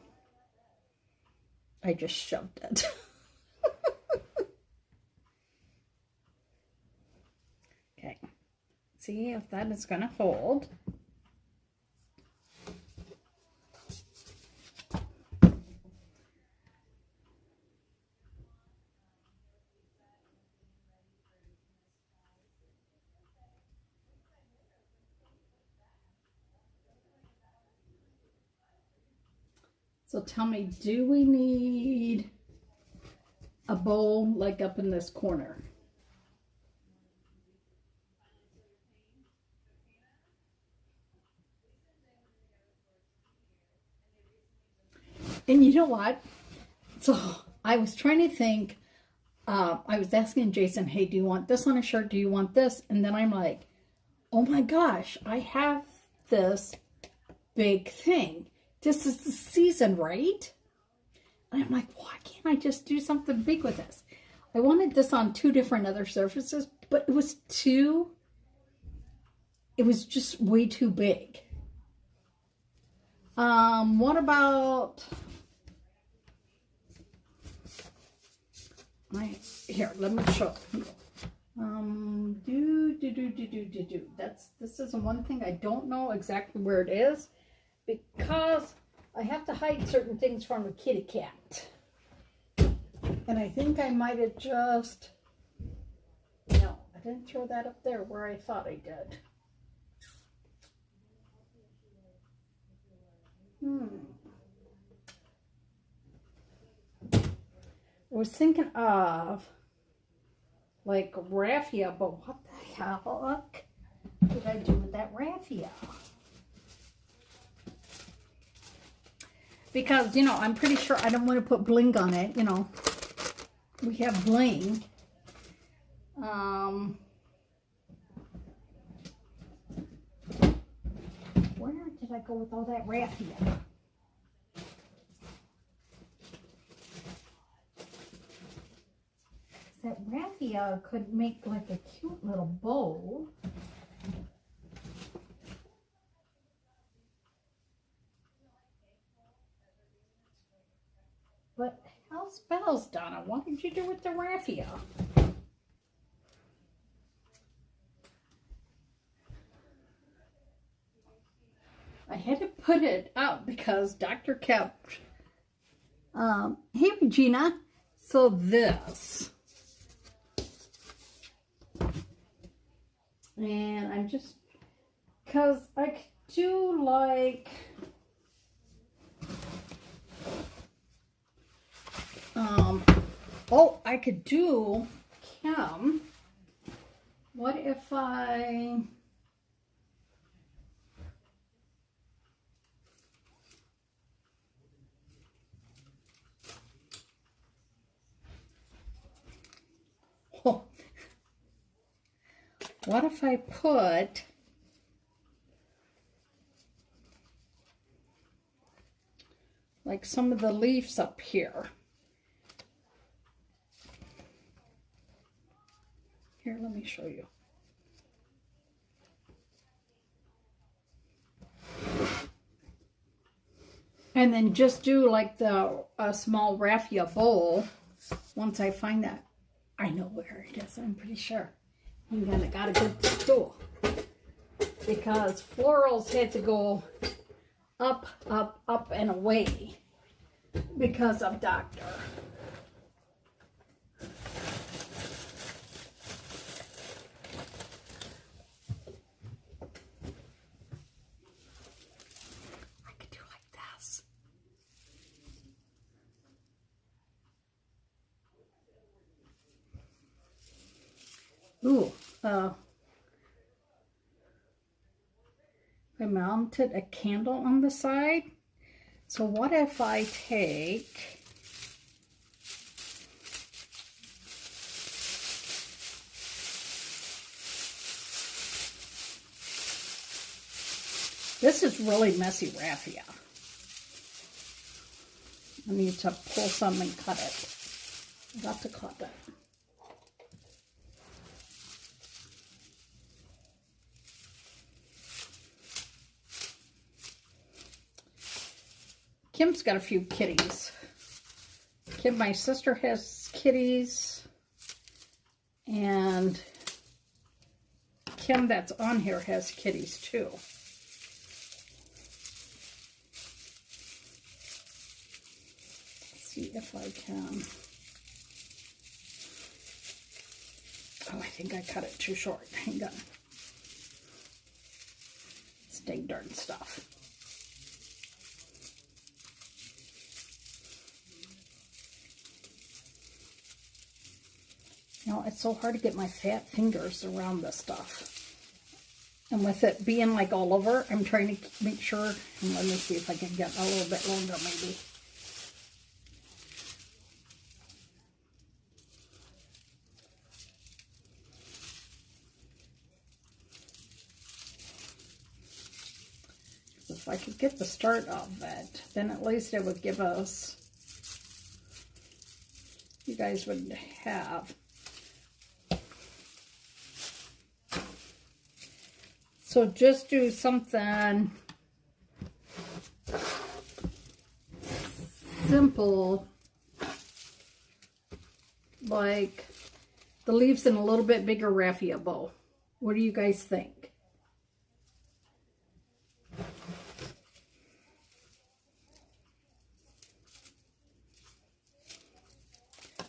Speaker 1: I just shoved it. Okay. See if that is going to hold. So tell me, do we need a bowl like up in this corner? And you know what? So I was trying to think, I was asking Jason, hey, do you want this on a shirt? Do you want this? And then I'm like, oh my gosh, I have this big thing. This is the season, right? And I'm like, why can't I just do something big with this? I wanted this on 2 different other surfaces, but it was just way too big. What about, here, let me show. This is one thing I don't know exactly where it is, because I have to hide certain things from a kitty cat. And I think I might have just, no, I didn't throw that up there where I thought I did. I was thinking of like raffia, but what the heck did I do with that raffia? because, you know, I'm pretty sure I don't want to put bling on it, you know. We have bling. Where did I go with all that raffia? That raffia could make like a cute little bow. But how's bells, Donna? What did you do with the raffia? I had to put it up because Doctor kept, hey Regina, so this. And I'm just, because I do like, oh, I could do, Kim, what if I, oh, what if I put like some of the leaves up here? Here, let me show you. And then just do like a small raffia bowl once I find that. I know where it is, I'm pretty sure. I'm gonna got a good stool. Because florals had to go up, up, up and away because of Doctor. I could do like this. Ooh, I mounted a candle on the side. So what if I take this is really messy raffia. I need to pull some and cut it. I got to cut it. Kim's got a few kitties. Kim, my sister, has kitties. And Kim that's on here has kitties too. Let's see if I can. Oh, I think I cut it too short. Hang on. It's dang darn stuff. You know, it's so hard to get my fat fingers around this stuff. And with it being like all over, I'm trying to make sure, and let me see if I can get a little bit longer maybe. If I could get the start of it, then at least it would give us, you guys would have. So just do something simple, like the leaves in a little bit bigger raffia bow. What do you guys think?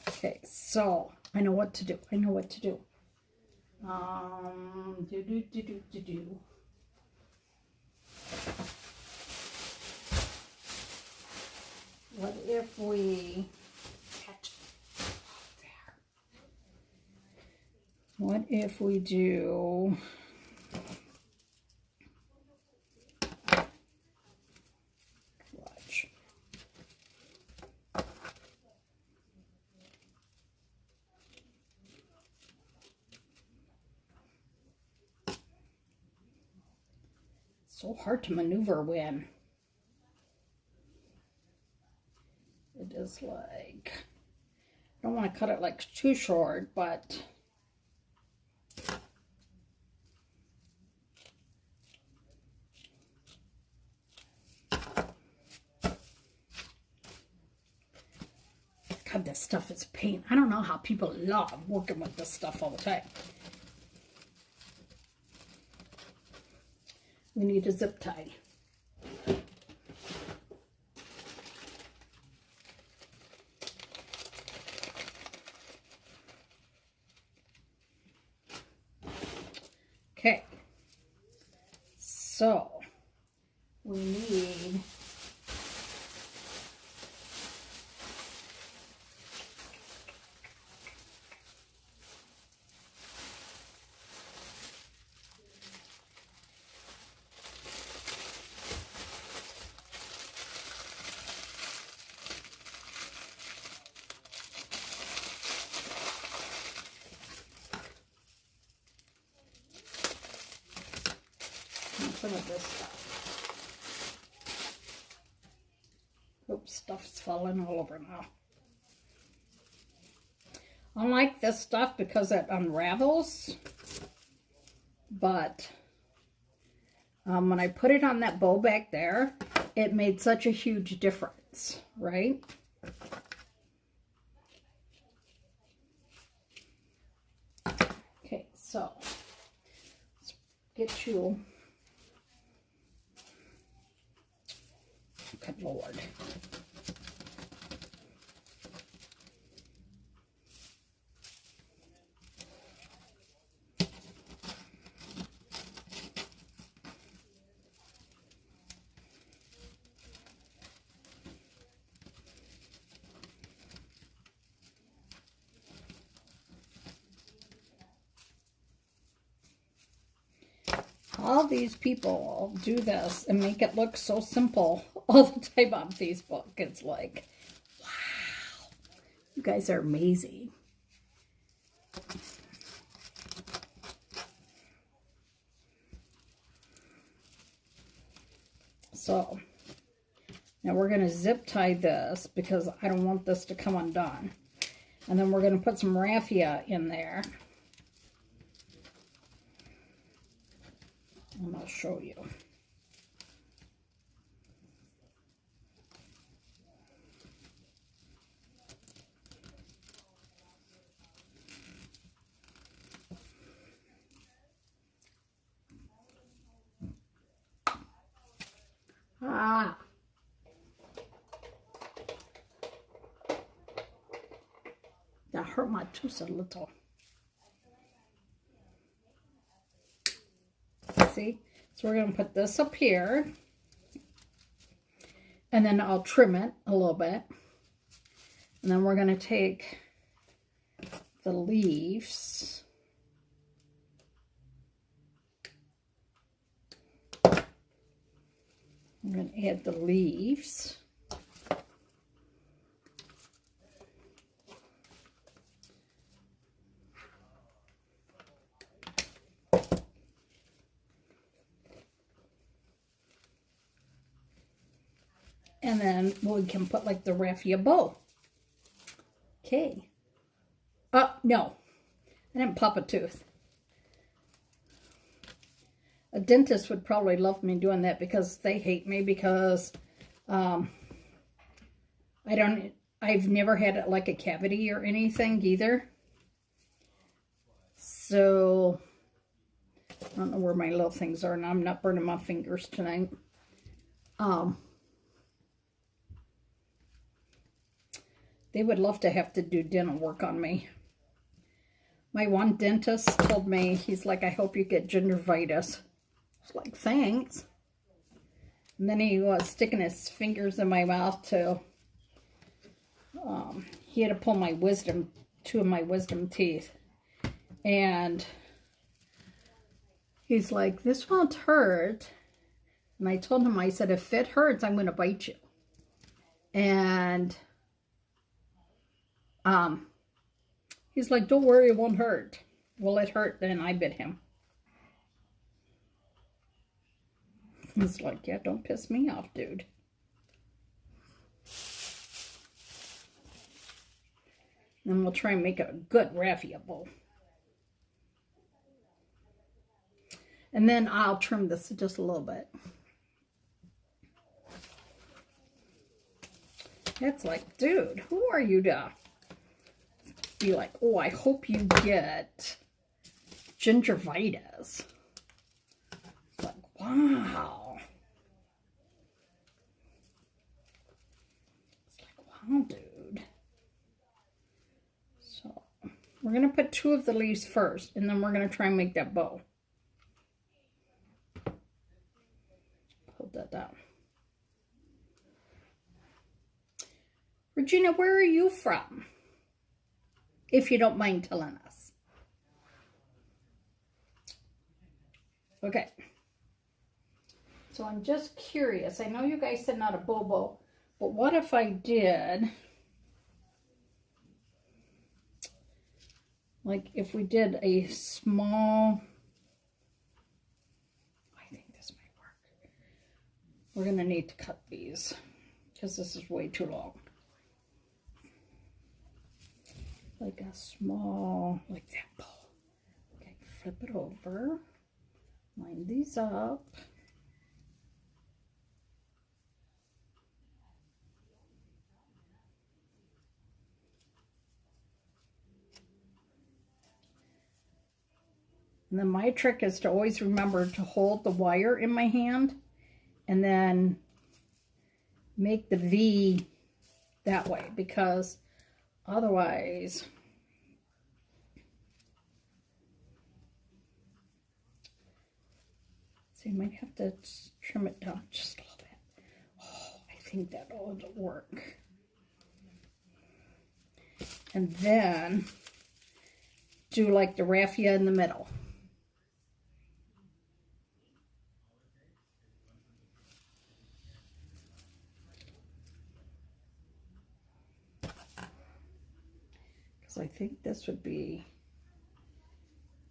Speaker 1: Okay, so I know what to do. I know what to do. What if we catch there? What if we do watch? So hard to maneuver when it is like, I don't want to cut it like too short, but God, this stuff is pain. I don't know how people love working with this stuff all the time. We need a zip tie. Okay, so we need some of this stuff. Oops, stuff's falling all over now. I like this stuff because it unravels, but when I put it on that bow back there, it made such a huge difference, right? Okay, so let's get you. Good Lord. All these people do this and make it look so simple all the time on Facebook. It's like, wow, you guys are amazing. So now we're going to zip tie this because I don't want this to come undone. And then we're going to put some raffia in there. And I'll show you. Ah. That hurt my tooth a little. See? So we're going to put this up here. And then I'll trim it a little bit. And then we're going to take the leaves. I'm going to add the leaves. And then we can put like the raffia bow. Okay. No. I didn't pop a tooth. A dentist would probably love me doing that because they hate me because I've never had like a cavity or anything either. So I don't know where my little things are, and I'm not burning my fingers tonight. They would love to have to do dental work on me. My one dentist told me, he's like, I hope you get gingivitis. I was like, thanks. And then he was sticking his fingers in my mouth to, he had to pull my two of my wisdom teeth. And he's like, this won't hurt. And I told him, I said, if it hurts, I'm going to bite you. And he's like, don't worry, it won't hurt. Well, it hurt, then I bit him. It's like, yeah, don't piss me off, dude. Then we'll try and make a good raffia bowl. And then I'll trim this just a little bit. It's like, dude, who are you to be like, oh, I hope you get gingivitis. It's like, wow. It's like, wow, dude. So we're going to put 2 of the leaves first, and then we're going to try and make that bow. Hold that down. Regina, where are you from? If you don't mind telling us. Okay. So I'm just curious. I know you guys said not a bobo, but what if I did, like if we did a small, I think this might work. We're going to need to cut these because this is way too long. Like a small, like that bow. Okay, flip it over. Line these up. And then my trick is to always remember to hold the wire in my hand and then make the V that way, because otherwise, so you might have to trim it down just a little bit. Oh, I think that would work. And then do like the raffia in the middle. Because I think this would be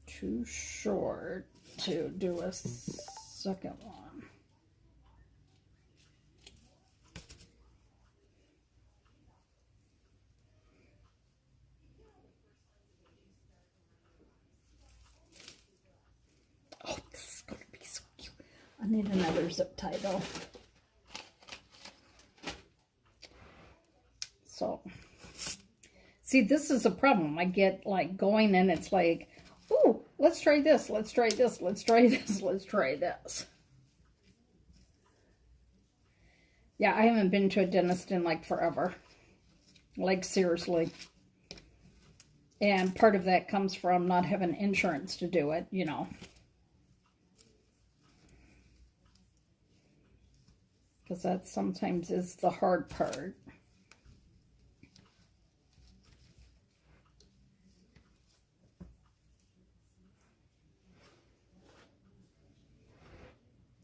Speaker 1: too short to do a second one. Oh, this is going to be so cute. I need another zip tie though. So, see, this is a problem. I get like going and it's like, oh, let's try this, let's try this, let's try this, let's try this. Yeah, I haven't been to a dentist in like forever. Like seriously. And part of that comes from not having insurance to do it, you know. Because that sometimes is the hard part.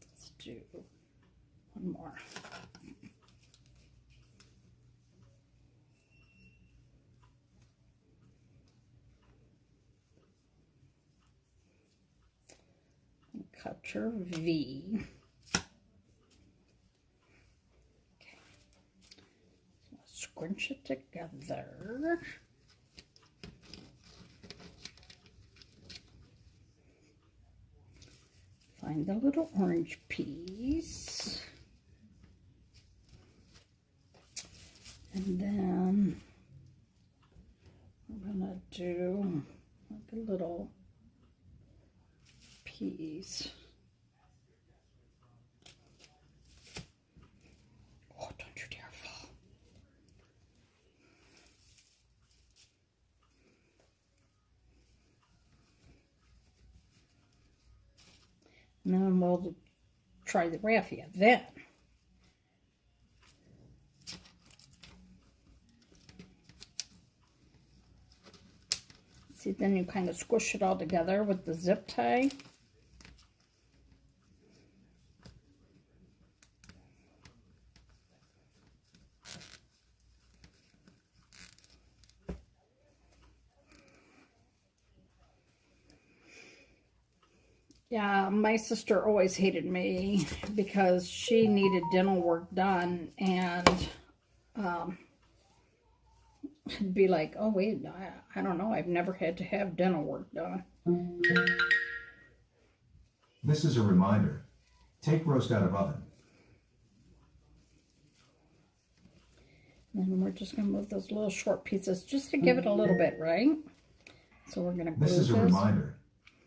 Speaker 1: Let's do one more. Cut your V. Okay. So scrunch it together. Find the little orange piece. And then we're gonna do like a little piece. Oh, don't you dare fall. And then we'll try the raffia then. See, then you kind of squish it all together with the zip tie. Yeah, my sister always hated me because she needed dental work done, and I'd be like, oh wait, I don't know, I've never had to have dental work done.
Speaker 2: This is a reminder. Take roast out of oven.
Speaker 1: And we're just going to move those little short pieces just to give it a little bit, right? So we're going to glue
Speaker 2: This is a reminder.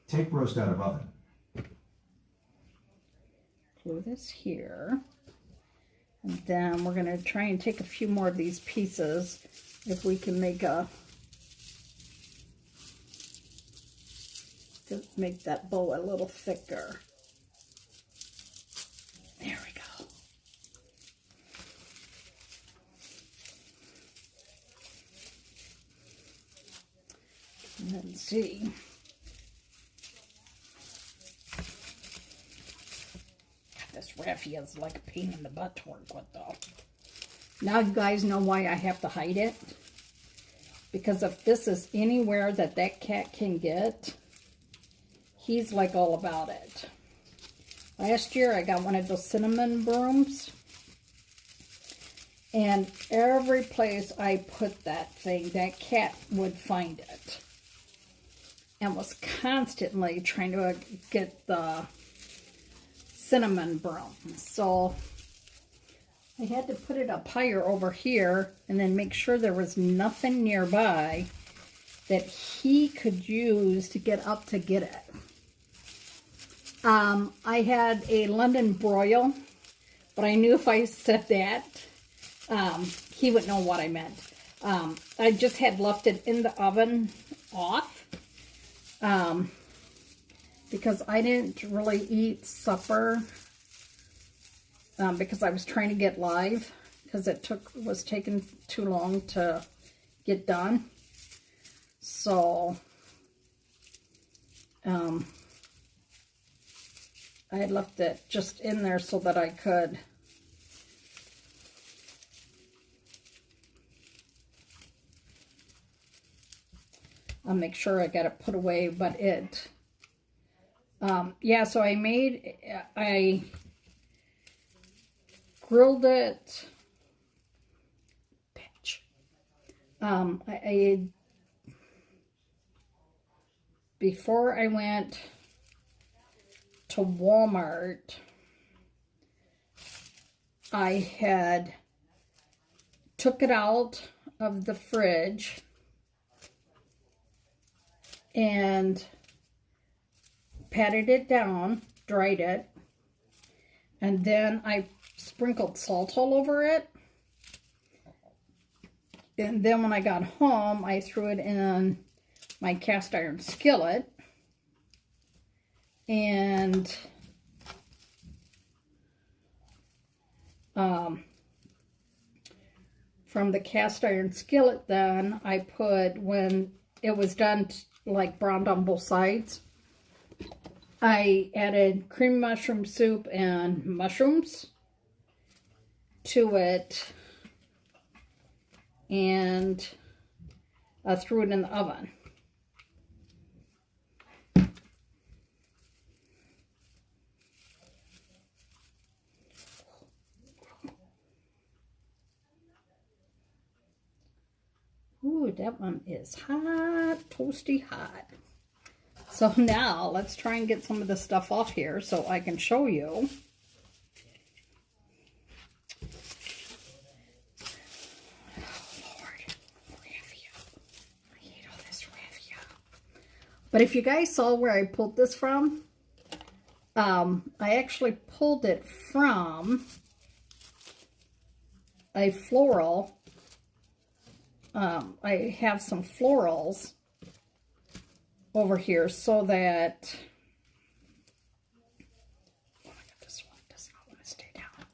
Speaker 2: Take roast out of oven.
Speaker 1: Glue this here. And then we're going to try and take a few more of these pieces if we can make a, to make that bow a little thicker. There we go. Let's see. This raffia is like a pain in the butt to work with, though. Now you guys know why I have to hide it. Because if this is anywhere that that cat can get, he's like all about it. Last year I got one of those cinnamon brooms. And every place I put that thing, that cat would find it. And was constantly trying to get the cinnamon broom. So I had to put it up higher over here and then make sure there was nothing nearby that he could use to get up to get it. I had a London broil, but I knew if I said that, he wouldn't know what I meant. I just had left it in the oven off. Because I didn't really eat supper because I was trying to get live because it was taking too long to get done. So I had left it just in there so that I could I'll make sure I got it put away, but it yeah, so I grilled it, before I went to Walmart, I had took it out of the fridge and patted it down, dried it, and then I sprinkled salt all over it. And then when I got home, I threw it in my cast iron skillet. And from the cast iron skillet, then I put, when it was done, like browned on both sides, I added cream mushroom soup and mushrooms to it and threw it in the oven. Ooh, that one is hot, toasty hot. So now let's try and get some of the stuff off here so I can show you. Oh Lord, raffia. I hate all this raffia. But if you guys saw where I pulled this from, I actually pulled it from a floral. I have some florals over here so that, oh my God, this one does not want to stay down.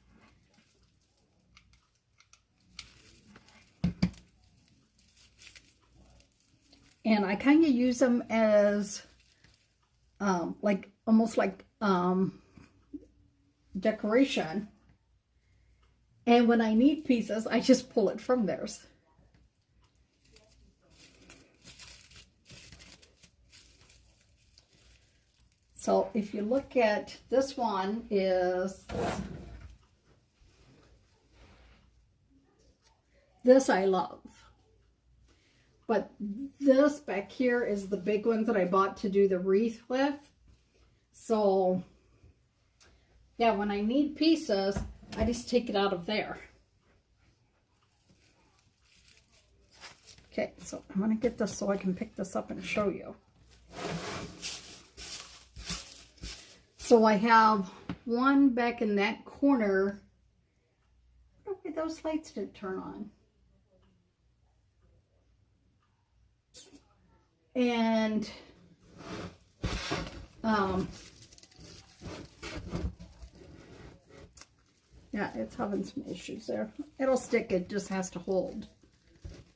Speaker 1: And I kind of use them as like almost like decoration. And when I need pieces, I just pull it from theirs. So if you look at this one is, this I love. But this back here is the big ones that I bought to do the wreath with. So yeah, when I need pieces, I just take it out of there. Okay, so I'm going to get this so I can pick this up and show you. So I have one back in that corner. Okay, those lights didn't turn on. And yeah, it's having some issues there. It'll stick, it just has to hold.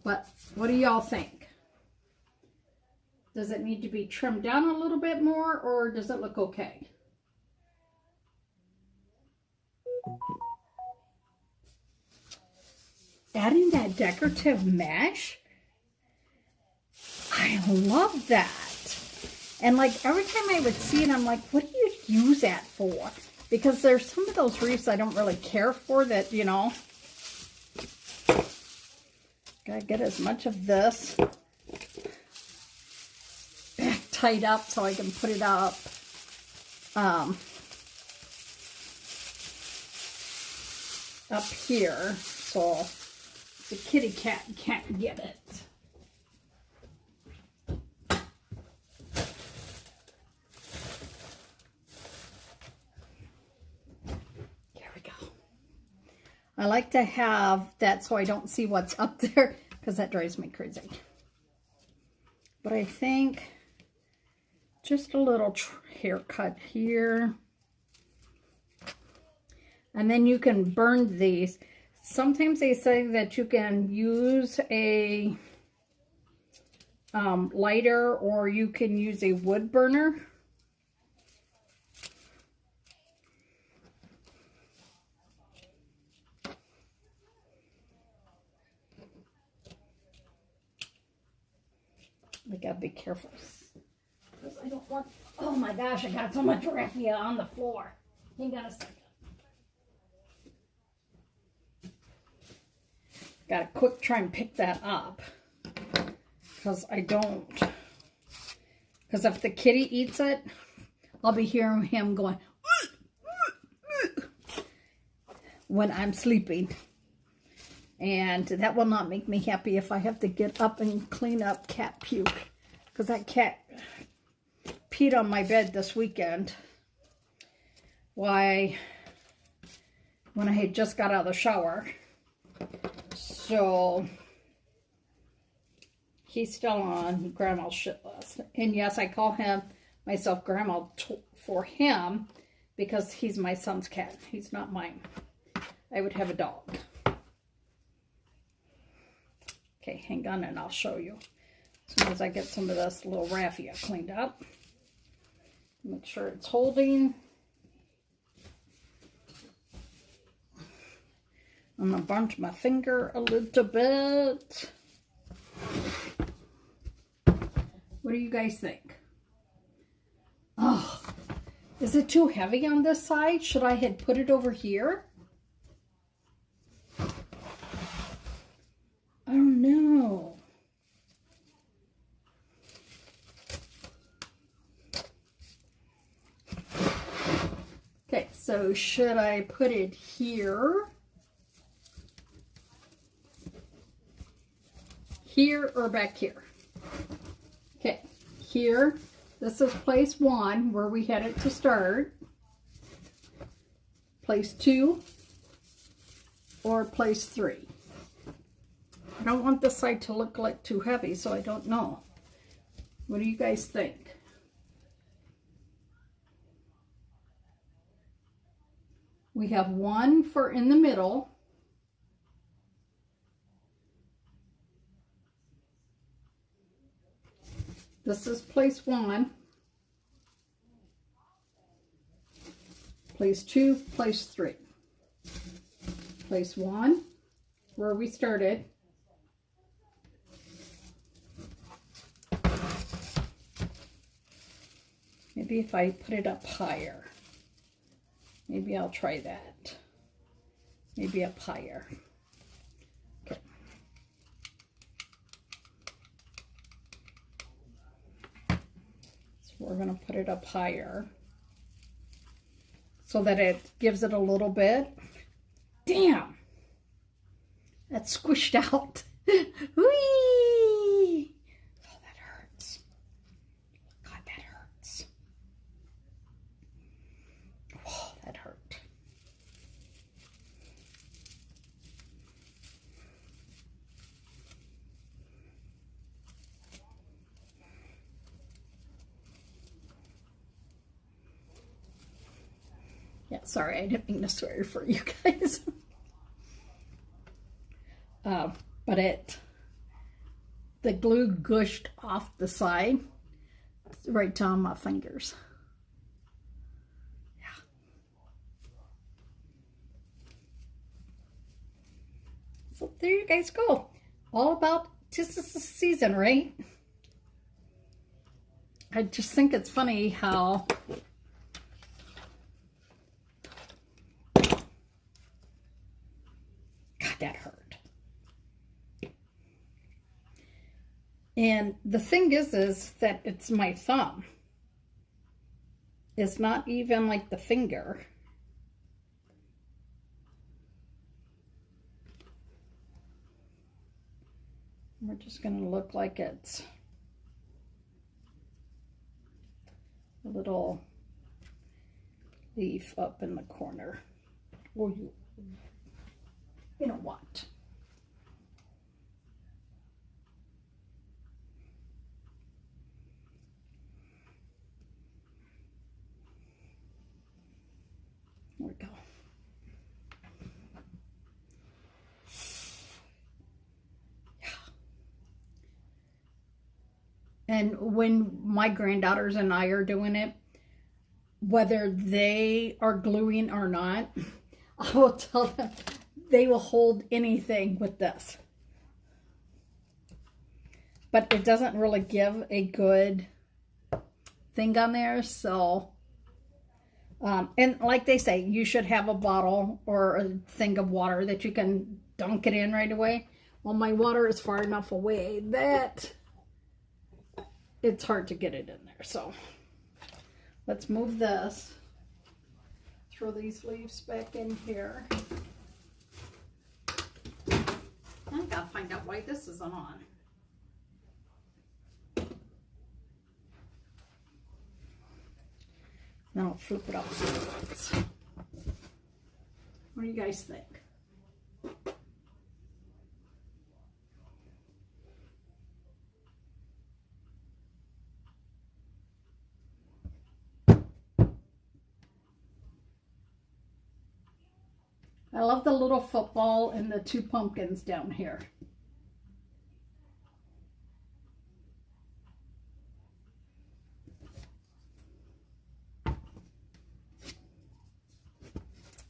Speaker 1: But what do y'all think? Does it need to be trimmed down a little bit more, or does it look okay? Adding that decorative mesh, I love that. And like every time I would see it, I'm like, what do you use that for? Because there's some of those wreaths I don't really care for that, you know. Gotta get as much of this back tied up so I can put it up. Up here, so the kitty cat can't get it. There we go. I like to have that so I don't see what's up there, because that drives me crazy. But I think just a little haircut here. And then you can burn these. Sometimes they say that you can use a lighter, or you can use a wood burner. I gotta be careful, because I don't want, oh my gosh, I got so much raffia on the floor. Hang on a second. Gotta quick try and pick that up, because I don't, because if the kitty eats it, I'll be hearing him going when I'm sleeping, and that will not make me happy if I have to get up and clean up cat puke, because that cat peed on my bed this weekend. Why, when I had just got out of the shower. So he's still on Grandma's shit list. And yes, I call myself Grandma for him, because he's my son's cat. He's not mine. I would have a dog. Okay, hang on and I'll show you. As soon as I get some of this little raffia cleaned up. Make sure it's holding. I'm going to bunch my finger a little bit. What do you guys think? Oh, is it too heavy on this side? Should I have put it over here? I don't know. Okay, so should I put it here? Here or back here? Okay, here, this is place 1 where we had it to start. Place 2 or place 3. I don't want this side to look like too heavy, so I don't know. What do you guys think? We have 1 for in the middle. This is place 1, place 2, place 3. Place 1, where we started. Maybe if I put it up higher. Maybe I'll try that. Maybe up higher. Okay. So we're going to put it up higher so that it gives it a little bit. Damn! That's squished out. Whee! Oh, that hurts. God, that hurts. Oh, that hurt. Yeah, sorry, I didn't mean to swear for you guys. But the glue gushed off the side right on my fingers. Yeah. So there you guys go. All about, this is the season, right? I just think it's funny how that hurt. And the thing is that it's my thumb. It's not even like the finger. We're just going to look like it's a little leaf up in the corner. Or you know what? There we go. Yeah. And when my granddaughters and I are doing it, whether they are gluing or not, I will tell them they will hold anything with this. But it doesn't really give a good thing on there, so and like they say, you should have a bottle or a thing of water that you can dunk it in right away. Well, my water is far enough away that it's hard to get it in there. So let's move this. Throw these leaves back in here. I gotta find out why this isn't on. Then I'll flip it up. What do you guys think? I love the little football and the two pumpkins down here.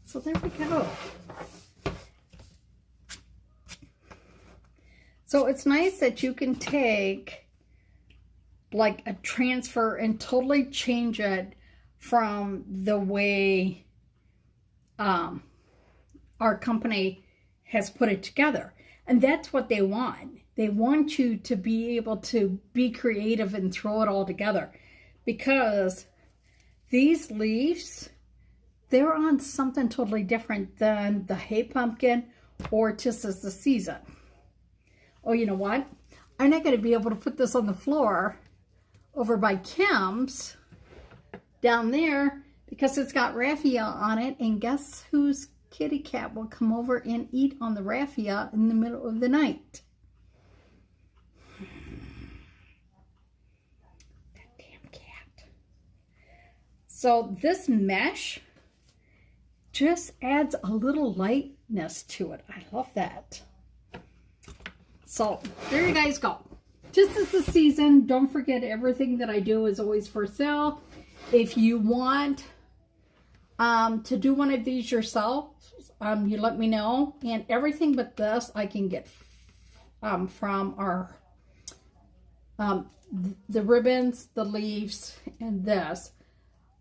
Speaker 1: So there we go. So it's nice that you can take like a transfer and totally change it from the way our company has put it together. And that's what they want. They want you to be able to be creative and throw it all together. Because these leaves, they're on something totally different than the Hey Pumpkin or 'Tis Is the Season. Oh, you know what? I'm not going to be able to put this on the floor over by Kim's down there because it's got raffia on it. And guess whose kitty cat will come over and eat on the raffia in the middle of the night? That damn cat. So this mesh just adds a little lightness to it. I love that. So there you guys go. Just as the season, don't forget everything that I do is always for sale. If you want to do one of these yourself, you let me know. And everything but this I can get from our The ribbons, the leaves, and this.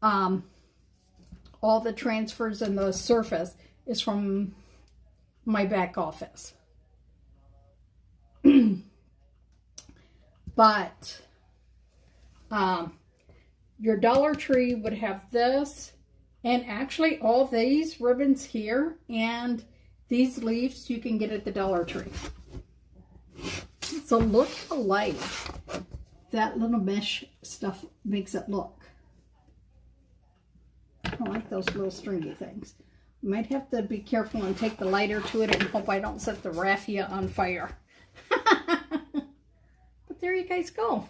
Speaker 1: All the transfers and the surface is from my back office. But your Dollar Tree would have this, and actually all these ribbons here and these leaves you can get at the Dollar Tree. So look how light that little mesh stuff makes it look. I like those little stringy things. Might have to be careful and take the lighter to it and hope I don't set the raffia on fire. But there you guys go.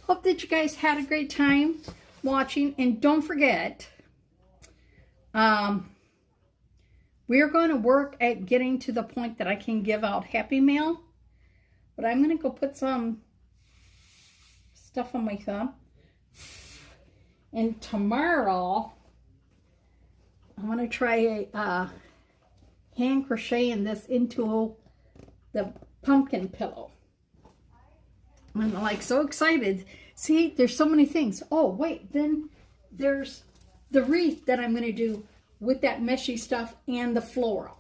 Speaker 1: Hope that you guys had a great time watching. And don't forget, we're going to work at getting to the point that I can give out Happy Mail. But I'm going to go put some stuff on my thumb. And tomorrow, I'm going to try hand crocheting this into the pumpkin pillow. I'm like so excited. See, there's so many things. Oh, wait, then there's the wreath that I'm going to do with that meshy stuff and the floral.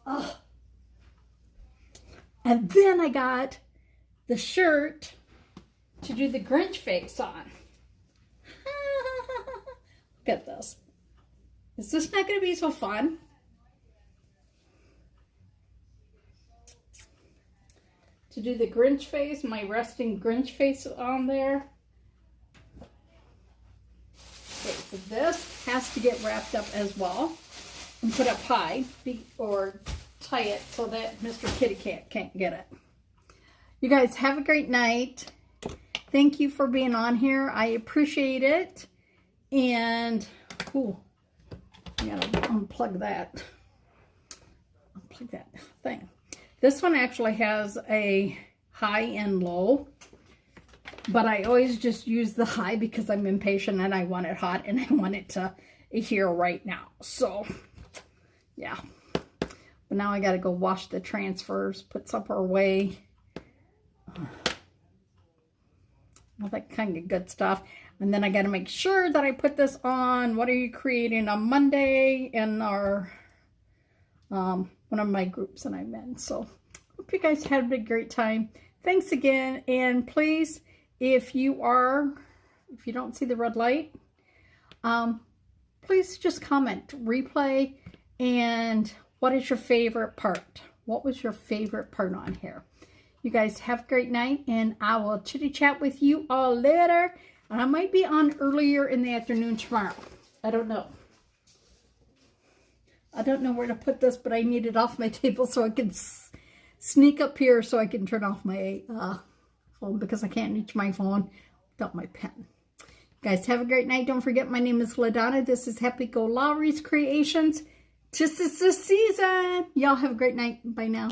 Speaker 1: Oh. And then I got the shirt to do the Grinch face on. Look at this. Is this not going to be so fun? To do the Grinch face, my resting Grinch face on there. Okay, so this has to get wrapped up as well and put up high or tie it so that Mr. Kitty Cat can't get it. You guys have a great night. Thank you for being on here. I appreciate it. And, ooh, I gotta unplug that. Unplug that thing. This one actually has a high and low, but I always just use the high because I'm impatient and I want it hot and I want it to here right now. So, yeah. But now I got to go wash the transfers, put supper away. All that kind of good stuff. And then I got to make sure that I put this on What Are You Creating on Monday in our one of my groups that I'm in. So hope you guys had a great time. Thanks again. And please, if you don't see the red light, please just comment, replay, and what is your favorite part? What was your favorite part on here? You guys have a great night, and I will chitty chat with you all later. And I might be on earlier in the afternoon tomorrow. I don't know. I don't know where to put this, but I need it off my table so I can sneak up here so I can turn off my phone because I can't reach my phone without my pen. Guys, have a great night. Don't forget, my name is LaDonna. This is Happy-go-Lowery's Creations. This is the season. Y'all have a great night. Bye now.